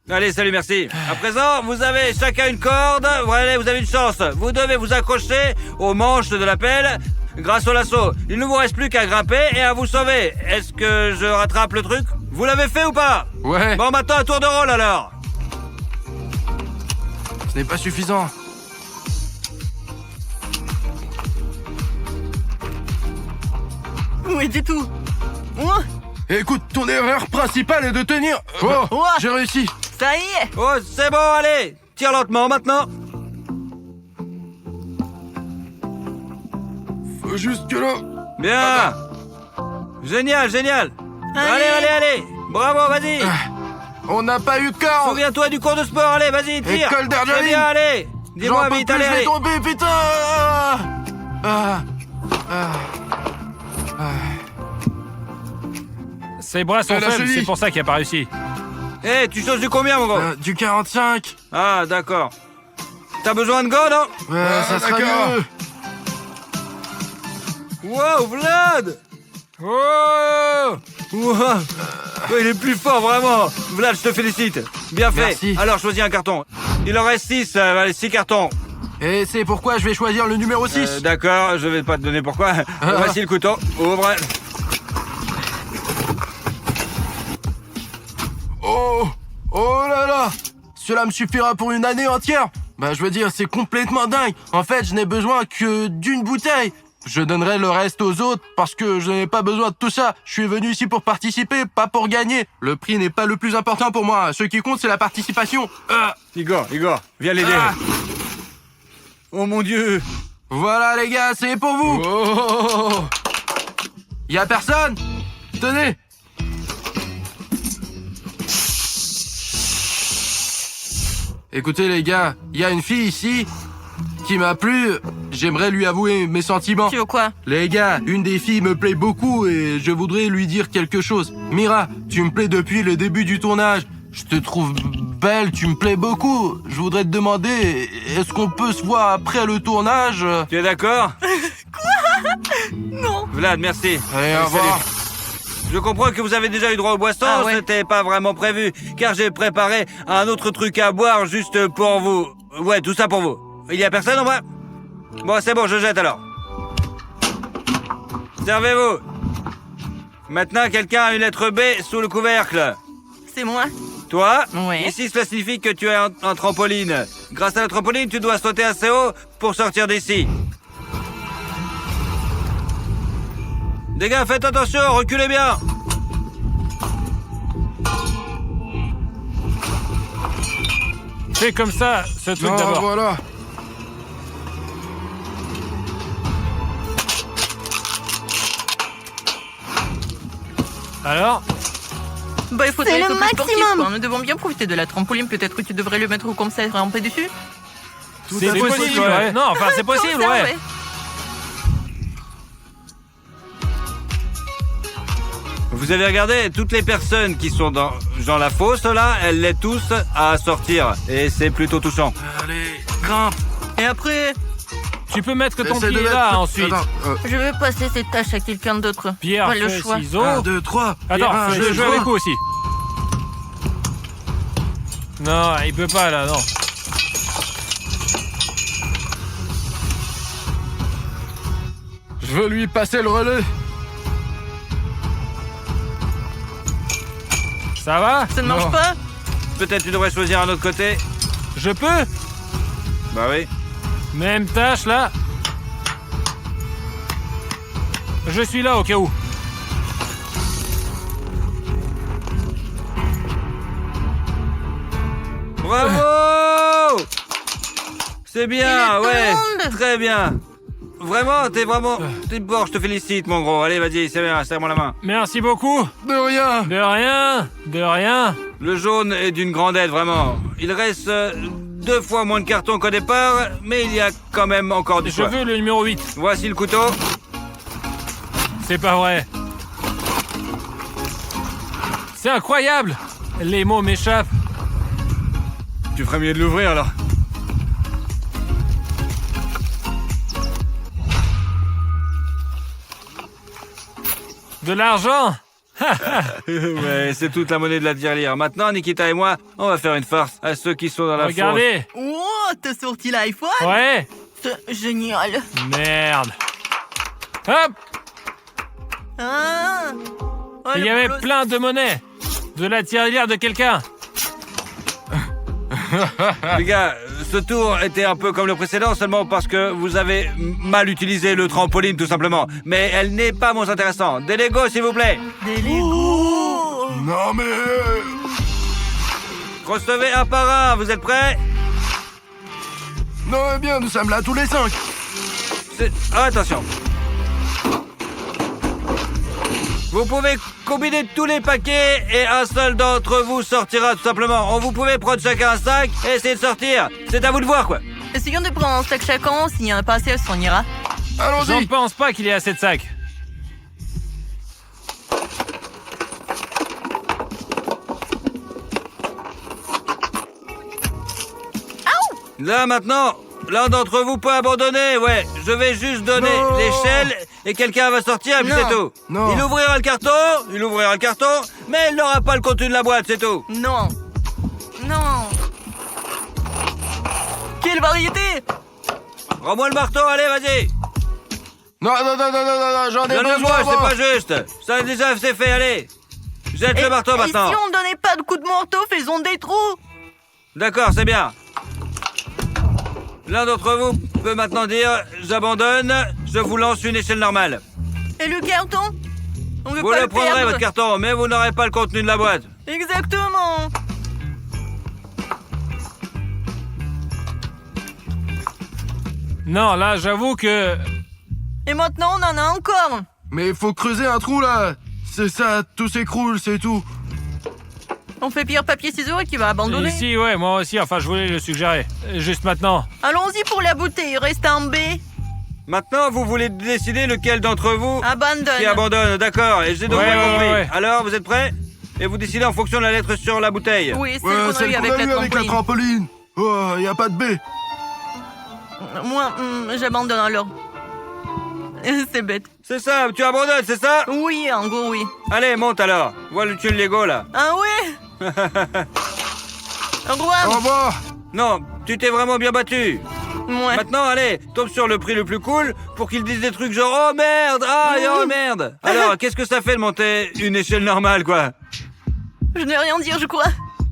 Speaker 5: Allez, salut, merci. À présent, vous avez chacun une corde. Voilà, vous avez une chance. Vous devez vous accrocher aux manches de la pelle grâce au lasso. Il ne vous reste plus qu'à grimper et à vous sauver. Est-ce que je rattrape le truc? Vous l'avez fait ou pas?
Speaker 3: Ouais,
Speaker 5: Bon, maintenant, un tour de rôle, alors.
Speaker 3: ce n'est pas suffisant.
Speaker 4: Oui, du tout.
Speaker 3: Écoute, ton erreur principale est de tenir. Oh,
Speaker 4: Ouais.
Speaker 3: j'ai réussi.
Speaker 4: Ça y est.
Speaker 5: Oh, c'est bon, allez. Tire lentement, maintenant.
Speaker 3: Faut juste que là.
Speaker 5: Bien. Génial, génial. Allez. Bravo, vas-y.
Speaker 3: On n'a pas eu de corde.
Speaker 5: Souviens-toi du cours de sport, allez, vas-y, tire.
Speaker 3: École dernière
Speaker 5: Très bien,
Speaker 3: ligne.
Speaker 5: allez. Dis-moi
Speaker 3: J'en peux
Speaker 5: vite,
Speaker 3: plus,
Speaker 5: allez,
Speaker 3: je vais
Speaker 5: allez.
Speaker 3: tomber, putain.
Speaker 6: Ses bras sont
Speaker 3: La
Speaker 6: faibles,
Speaker 3: cheville.
Speaker 6: c'est pour ça qu'il a pas réussi.
Speaker 5: Eh, tu choses du combien, mon gros?
Speaker 3: Du 45.
Speaker 5: Ah, d'accord. T'as besoin de go, non?
Speaker 3: Ça sera mieux.
Speaker 5: Wow, Vlad!
Speaker 6: Oh!
Speaker 5: Wow. Il est plus fort, vraiment. Vlad, je te félicite. Bien fait.
Speaker 3: Merci.
Speaker 5: Alors, choisis un carton. Il en reste 6, allez, 6 cartons.
Speaker 3: Et c'est pourquoi je vais choisir le numéro 6.
Speaker 5: D'accord, je vais pas te donner pourquoi. Voici le couteau. Ouvre.
Speaker 3: Oh là là. Cela me suffira pour une année entière. Bah, je veux dire, c'est complètement dingue. En fait, je n'ai besoin que d'une bouteille. Je donnerai le reste aux autres parce que je n'ai pas besoin de tout ça. Je suis venu ici pour participer, pas pour gagner. Le prix n'est pas le plus important pour moi. Ce qui compte, c'est la participation.
Speaker 5: Igor, viens l'aider. Oh mon Dieu.
Speaker 3: Voilà les gars, c'est pour vous. Y a personne? Tenez. Écoutez les gars, y a une fille ici qui m'a plu. J'aimerais lui avouer mes sentiments.
Speaker 8: Tu veux quoi?
Speaker 3: Les gars, une des filles me plaît beaucoup et je voudrais lui dire quelque chose. Mira, tu me plais depuis le début du tournage. Je te trouve belle, tu me plais beaucoup. Je voudrais te demander, est-ce qu'on peut se voir après le tournage?
Speaker 5: Tu es d'accord?
Speaker 8: Non.
Speaker 5: Vlad, merci.
Speaker 3: Allez, au
Speaker 5: Salut.
Speaker 3: revoir.
Speaker 5: Je comprends que vous avez déjà eu droit aux boissons,
Speaker 8: Ah ouais.
Speaker 5: c'était pas vraiment prévu, car j'ai préparé un autre truc à boire juste pour vous. Ouais, tout ça pour vous. Il y a personne en bas? Bon, c'est bon, je jette alors. Servez-vous. Maintenant, quelqu'un a une lettre B sous le couvercle.
Speaker 8: C'est moi.
Speaker 5: Toi?
Speaker 8: Ouais.
Speaker 5: Ici, cela signifie que tu es un trampoline. Grâce à la trampoline, tu dois sauter assez haut pour sortir d'ici. Les gars, faites attention, reculez bien.
Speaker 6: Fais comme ça, ce truc d'abord.
Speaker 3: Voilà.
Speaker 6: Alors?
Speaker 4: Bah, il faudrait
Speaker 8: C'est
Speaker 4: être
Speaker 8: le
Speaker 4: plus sportif,
Speaker 8: maximum.
Speaker 4: quoi. Nous devons bien profiter de la trampoline. Peut-être que tu devrais le mettre comme ça et ramper dessus.
Speaker 6: C'est possible, ouais. Non, enfin, c'est possible,
Speaker 8: Comme ça,
Speaker 6: ouais.
Speaker 5: Vous avez regardé, toutes les personnes qui sont dans la fosse, là, elles l'aident tous à sortir. Et c'est plutôt touchant.
Speaker 3: Allez, grimpe.
Speaker 4: Et après,
Speaker 6: Tu peux mettre ton
Speaker 3: Essaie de
Speaker 6: pied
Speaker 3: mettre-
Speaker 6: là ensuite.
Speaker 3: Attends,
Speaker 8: Je vais passer cette tâche à quelqu'un d'autre.
Speaker 6: Pierre,
Speaker 8: Ouais, le
Speaker 6: feuille,
Speaker 8: choix.
Speaker 6: ciseaux.
Speaker 3: 1, 2, 3.
Speaker 6: Attends,
Speaker 3: Un,
Speaker 6: je
Speaker 3: deux,
Speaker 6: joue
Speaker 3: trois.
Speaker 6: avec vous aussi. Non, il peut pas là, non.
Speaker 3: Je veux lui passer le relais.
Speaker 6: Ça va?
Speaker 4: ça ne marche
Speaker 3: Non.
Speaker 4: pas.
Speaker 5: Peut-être tu devrais choisir un autre côté.
Speaker 6: Je peux?
Speaker 5: Bah oui.
Speaker 6: Même tâche là. Je suis là au cas où.
Speaker 5: Bravo! C'est bien,
Speaker 8: Il est
Speaker 5: ouais.
Speaker 8: monde.
Speaker 5: Très bien. Vraiment, t'es bon, je te félicite, mon gros. Allez, vas-y, serre-moi la main.
Speaker 6: Merci beaucoup.
Speaker 3: De rien.
Speaker 6: De rien, de rien.
Speaker 5: Le jaune est d'une grande aide, vraiment. Il reste 2 fois moins de cartons qu'au départ, mais il y a quand même encore du
Speaker 6: Je
Speaker 5: choix.
Speaker 6: veux le numéro 8.
Speaker 5: Voici le couteau.
Speaker 6: C'est pas vrai. C'est incroyable. Les mots m'échappent.
Speaker 5: Tu ferais mieux de l'ouvrir alors.
Speaker 6: De l'argent.
Speaker 5: Ouais, c'est toute la monnaie de la tirelire. Maintenant, Nikita et moi, on va faire une farce à ceux qui sont dans la fosse.
Speaker 6: Regardez.
Speaker 9: Oh, t'as sorti l'iPhone?
Speaker 6: Ouais.
Speaker 9: C'est génial.
Speaker 6: Merde. Hop.
Speaker 9: Ah. Oh,
Speaker 6: Il y
Speaker 9: le
Speaker 6: avait
Speaker 9: boulot.
Speaker 6: plein de monnaie. De la tirelire de quelqu'un.
Speaker 5: Les gars, ce tour était un peu comme le précédent, seulement parce que vous avez mal utilisé le trampoline, tout simplement. Mais elle n'est pas moins intéressante. Des Legos, s'il vous plaît.
Speaker 9: Des Legos.
Speaker 3: Non mais...
Speaker 5: Recevez un par un, vous êtes prêts?
Speaker 3: Non mais bien, nous sommes là tous les 5.
Speaker 5: Attention. Vous pouvez combiner tous les paquets et un seul d'entre vous sortira tout simplement. Vous pouvez prendre chacun un sac et essayer de sortir. C'est à vous de voir, quoi.
Speaker 9: Essayons de prendre un sac chacun. S'il n'y en a pas assez, on ira.
Speaker 6: Je
Speaker 3: Allons-y.
Speaker 6: ne pense pas qu'il y ait assez de sacs.
Speaker 5: Là, maintenant, l'un d'entre vous peut abandonner, ouais. Je vais juste donner
Speaker 3: Non.
Speaker 5: l'échelle et quelqu'un va sortir et puis
Speaker 9: Non.
Speaker 5: c'est tout.
Speaker 3: Non.
Speaker 5: Il ouvrira le carton, mais il n'aura pas le contenu de la boîte, c'est tout.
Speaker 9: Non. Non. Quelle variété!
Speaker 5: Rends-moi le marteau, allez, vas-y.
Speaker 3: Non, j'en ai
Speaker 5: Donne-le-moi,
Speaker 3: besoin.
Speaker 5: c'est
Speaker 3: moi.
Speaker 5: pas juste. Ça déjà, c'est fait, allez. Jette le marteau
Speaker 9: et
Speaker 5: maintenant.
Speaker 9: si on donnait pas de coup de marteau, faisons des trous.
Speaker 5: D'accord, c'est bien. L'un d'entre vous peut maintenant dire « J'abandonne, je vous lance une échelle normale
Speaker 9: Et le carton? On veut ».
Speaker 5: Vous
Speaker 9: pas
Speaker 5: le
Speaker 9: le
Speaker 5: prendrez,
Speaker 9: perdre.
Speaker 5: votre carton, mais vous n'aurez pas le contenu de la boîte.
Speaker 9: Exactement.
Speaker 6: Non, là, j'avoue que...
Speaker 9: Et maintenant, on en a encore.
Speaker 3: Mais il faut creuser un trou là. C'est ça, tout s'écroule, c'est tout.
Speaker 9: On fait pierre, papier, ciseaux et qui va abandonner.
Speaker 6: Ici, ouais, moi aussi, enfin, je voulais le suggérer. Juste maintenant.
Speaker 9: Allons-y pour la bouteille. Il reste un B.
Speaker 5: Maintenant, vous voulez décider lequel d'entre vous
Speaker 9: Abandonne.
Speaker 5: qui abandonne, d'accord, et j'ai donc
Speaker 6: Ouais,
Speaker 5: bien
Speaker 6: ouais,
Speaker 5: compris.
Speaker 6: ouais.
Speaker 5: Alors, vous êtes prêts? Et vous décidez en fonction de la lettre sur la bouteille.
Speaker 9: Oui, c'est
Speaker 3: Ouais,
Speaker 9: ce qu'on a
Speaker 3: celle
Speaker 9: eu
Speaker 3: qu'on
Speaker 9: avec
Speaker 3: a
Speaker 9: la
Speaker 3: eu avec la
Speaker 9: trampoline.
Speaker 3: trampoline. Oh, y a pas de B.
Speaker 9: Moi, j'abandonne alors. C'est bête.
Speaker 5: C'est ça, tu abandonnes, c'est ça?
Speaker 9: Oui, en gros, oui.
Speaker 5: Allez, monte alors. Voilà le Lego là.
Speaker 9: Ah ouais. Au revoir.
Speaker 3: Au revoir.
Speaker 5: Non, tu t'es vraiment bien battu.
Speaker 9: Ouais.
Speaker 5: Maintenant, allez, tombe sur le prix le plus cool pour qu'il dise des trucs genre oh merde, ah et oh merde. Alors, qu'est-ce que ça fait de monter une échelle normale, quoi?
Speaker 9: Je n'ai rien dire, je crois.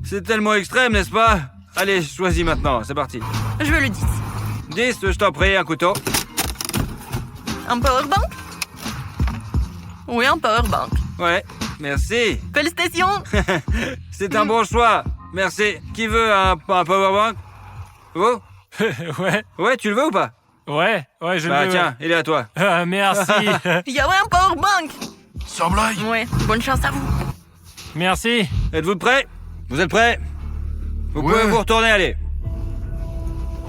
Speaker 5: C'est tellement extrême, n'est-ce pas? Allez, choisis maintenant, c'est parti.
Speaker 9: Je veux le 10.
Speaker 5: 10, je t'en prie, un couteau.
Speaker 9: Un powerbank? Oui, un powerbank.
Speaker 5: Ouais, merci.
Speaker 9: Félicitations.
Speaker 5: C'est un bon choix. Merci. Qui veut un powerbank? Vous?
Speaker 6: Ouais,
Speaker 5: Ouais, tu le veux ou pas?
Speaker 6: ouais, je
Speaker 5: Bah
Speaker 6: le veux.
Speaker 5: tiens, il est à toi.
Speaker 6: Ah, merci.
Speaker 9: Il y a un powerbank.
Speaker 3: Sans blague.
Speaker 9: Ouais, bonne chance à vous.
Speaker 6: Merci.
Speaker 5: Êtes-vous prêts? Vous êtes prêts? Vous
Speaker 3: Ouais.
Speaker 5: pouvez vous retourner, allez.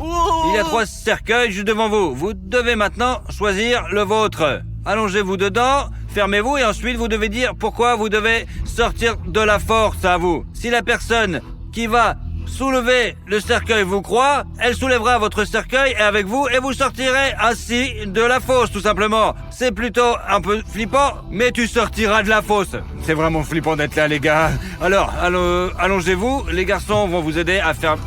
Speaker 9: Oh.
Speaker 5: Il y a 3 cercueils juste devant vous. Vous devez maintenant choisir le vôtre. Allongez-vous dedans, fermez-vous et ensuite vous devez dire pourquoi vous devez sortir de la force à vous. Si la personne qui va soulever le cercueil vous croit, elle soulèvera votre cercueil et avec vous et vous sortirez ainsi de la fosse tout simplement. C'est plutôt un peu flippant, mais tu sortiras de la fosse. C'est vraiment flippant d'être là les gars. Alors, allongez-vous, les garçons vont vous aider à faire...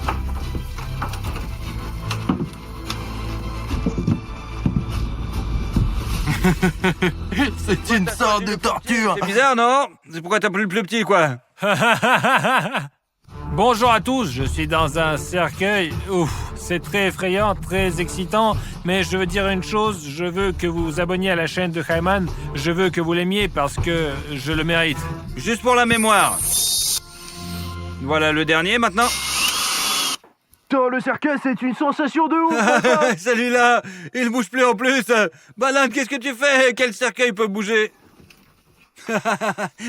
Speaker 3: C'est une sorte de torture.
Speaker 5: C'est bizarre, non? C'est pourquoi t'as pris le plus petit, quoi.
Speaker 6: Bonjour à tous, je suis dans un cercueil. Ouf, c'est très effrayant, très excitant, mais je veux dire une chose, je veux que vous vous abonniez à la chaîne de Hyman, je veux que vous l'aimiez parce que je le mérite.
Speaker 5: Juste pour la mémoire. Voilà le dernier, maintenant.
Speaker 3: Putain, le cercueil, c'est une sensation de ouf.
Speaker 5: Celui-là, il bouge plus en plus. Balin, qu'est-ce que tu fais? Quel cercueil peut bouger?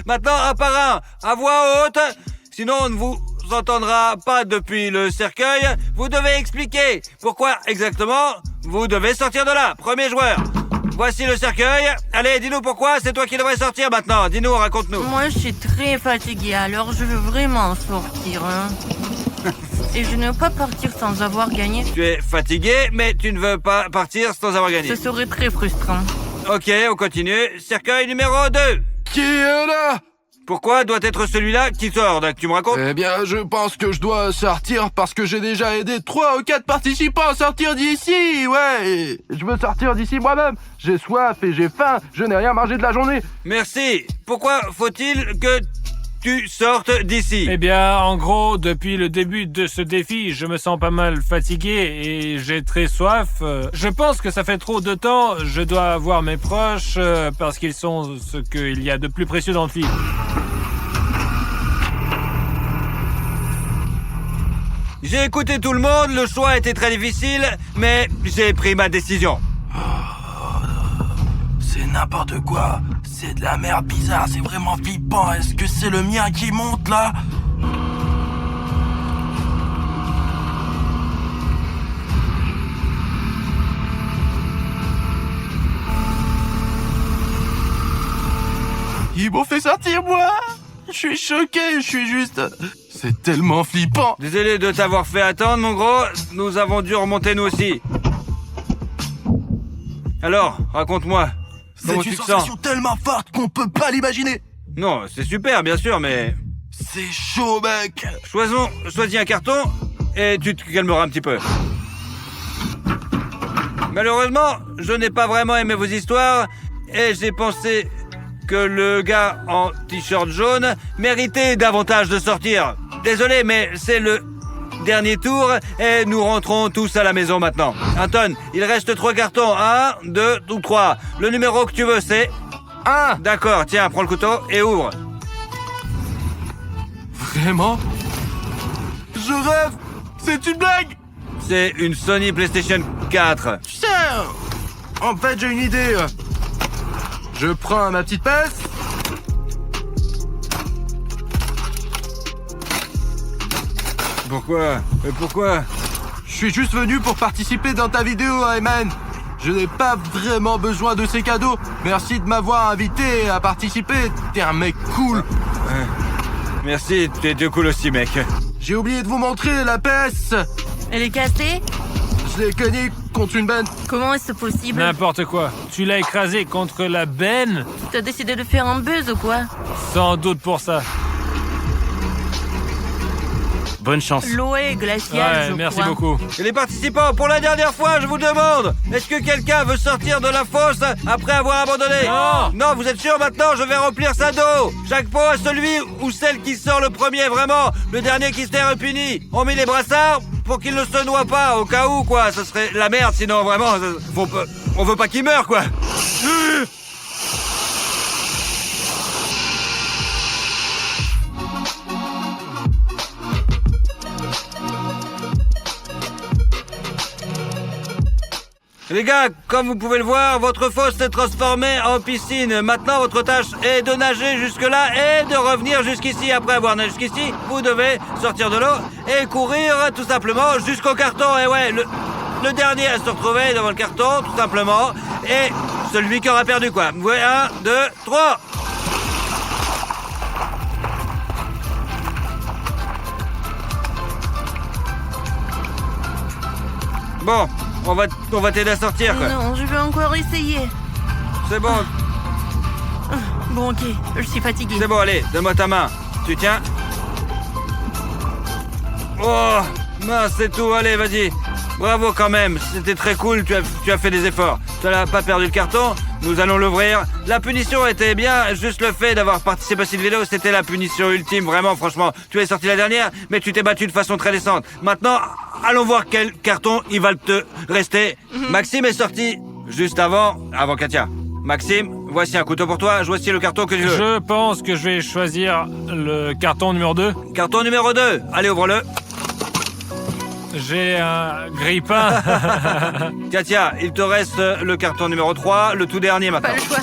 Speaker 5: Maintenant, un par un, à voix haute. Sinon, on ne vous entendra pas depuis le cercueil. Vous devez expliquer pourquoi exactement vous devez sortir de là. Premier joueur. Voici le cercueil. Allez, dis-nous pourquoi, c'est toi qui devrais sortir maintenant. Dis-nous, raconte-nous.
Speaker 8: Moi, je suis très fatiguée, alors je veux vraiment sortir. Hein. Et je ne veux pas partir sans avoir gagné.
Speaker 5: Tu es fatigué, mais tu ne veux pas partir sans avoir gagné.
Speaker 8: Ce serait très frustrant.
Speaker 5: Ok, on continue. Cercueil numéro 2.
Speaker 3: Qui est là?
Speaker 5: Pourquoi doit être celui-là qui sort, que tu me racontes?
Speaker 3: Eh bien, je pense que je dois sortir parce que j'ai déjà aidé 3 ou 4 participants à sortir d'ici, ouais. Et je veux sortir d'ici moi-même. J'ai soif et j'ai faim, je n'ai rien mangé de la journée.
Speaker 5: Merci. Pourquoi faut-il que tu sortes d'ici?
Speaker 6: Eh bien, en gros, depuis le début de ce défi, je me sens pas mal fatigué et j'ai très soif. Je pense que ça fait trop de temps. Je dois voir mes proches parce qu'ils sont ce qu'il y a de plus précieux dans le film.
Speaker 5: J'ai écouté tout le monde, le choix était très difficile, mais j'ai pris ma décision.
Speaker 3: C'est n'importe quoi. C'est de la merde bizarre, c'est vraiment flippant. Est-ce que c'est le mien qui monte là? Ils m'ont fait sortir moi. Je suis choqué, je suis juste... C'est tellement flippant.
Speaker 5: Désolé de t'avoir fait attendre, mon gros. Nous avons dû remonter nous aussi. Alors, raconte-moi. Comment
Speaker 3: C'est une
Speaker 5: tu te sens?
Speaker 3: sensation tellement forte qu'on peut pas l'imaginer.
Speaker 5: Non, c'est super, bien sûr, mais...
Speaker 3: C'est chaud, mec.
Speaker 5: Choisis un carton et tu te calmeras un petit peu. Malheureusement, je n'ai pas vraiment aimé vos histoires et j'ai pensé que le gars en t-shirt jaune méritait davantage de sortir. Désolé, mais c'est le dernier tour et nous rentrons tous à la maison maintenant. Anton, il reste 3 cartons. 1, 2 ou 3. Le numéro que tu veux, c'est 1. D'accord, tiens, prends le couteau et ouvre.
Speaker 3: Vraiment? Je rêve. C'est une blague.
Speaker 5: C'est une Sony PlayStation 4.
Speaker 3: Tu sais, en fait, j'ai une idée. Je prends ma petite pince.
Speaker 5: Pourquoi?
Speaker 3: Je suis juste venu pour participer dans ta vidéo, Ayman. Je n'ai pas vraiment besoin de ces cadeaux. Merci de m'avoir invité à participer. T'es un mec cool.
Speaker 5: Merci, t'es cool aussi, mec.
Speaker 3: J'ai oublié de vous montrer la PS.
Speaker 8: Elle est cassée?
Speaker 3: Je l'ai cognée contre une benne.
Speaker 8: Comment est-ce possible?
Speaker 6: N'importe quoi. Tu l'as écrasé contre la benne?
Speaker 8: T'as décidé de faire un buzz ou quoi?
Speaker 6: Sans doute pour ça.
Speaker 7: Bonne chance.
Speaker 8: L'eau est glaciale,
Speaker 6: Ouais,
Speaker 8: je
Speaker 6: merci
Speaker 8: crois.
Speaker 6: beaucoup.
Speaker 5: Et les participants, pour la dernière fois, je vous demande, est-ce que quelqu'un veut sortir de la fosse après avoir abandonné?
Speaker 6: Non.
Speaker 5: Non, vous êtes sûr maintenant? Je vais remplir sa dos. Chaque pot à celui ou celle qui sort le premier, vraiment. Le dernier qui se terre puni. On met les brassards pour qu'il ne se noie pas, au cas où, quoi. Ça serait la merde, sinon, vraiment, on veut pas qu'il meure, quoi. Les gars, comme vous pouvez le voir, votre fosse s'est transformée en piscine. Maintenant, votre tâche est de nager jusque-là et de revenir jusqu'ici. Après avoir nagé jusqu'ici, vous devez sortir de l'eau et courir tout simplement jusqu'au carton. Et ouais, le dernier à se retrouver devant le carton, tout simplement. Et celui qui aura perdu, quoi. Vous voyez, 1, 2, 3. Bon, on va t'aider à sortir, quoi.
Speaker 8: Non, je veux encore essayer.
Speaker 5: C'est bon,
Speaker 8: Bon, ok, je suis fatiguée.
Speaker 5: c'est bon, allez, donne-moi ta main. Tu tiens. Oh, mince, c'est tout, allez, vas-y. Bravo quand même, c'était très cool, tu as fait des efforts. Tu n'as pas perdu le carton, nous allons l'ouvrir. La punition était bien, juste le fait d'avoir participé à cette vidéo, c'était la punition ultime, vraiment, franchement. Tu es sorti la dernière, mais tu t'es battu de façon très décente. Maintenant, allons voir quel carton il va te rester. Maxime est sorti juste avant Katia. Maxime, voici un couteau pour toi, voici le carton que tu veux.
Speaker 6: Je pense que je vais choisir le carton numéro 2.
Speaker 5: Carton numéro 2, allez, ouvre-le.
Speaker 6: J'ai un grille-pain.
Speaker 5: Katia, il te reste le carton numéro 3, le tout dernier maintenant.
Speaker 8: Pas le choix.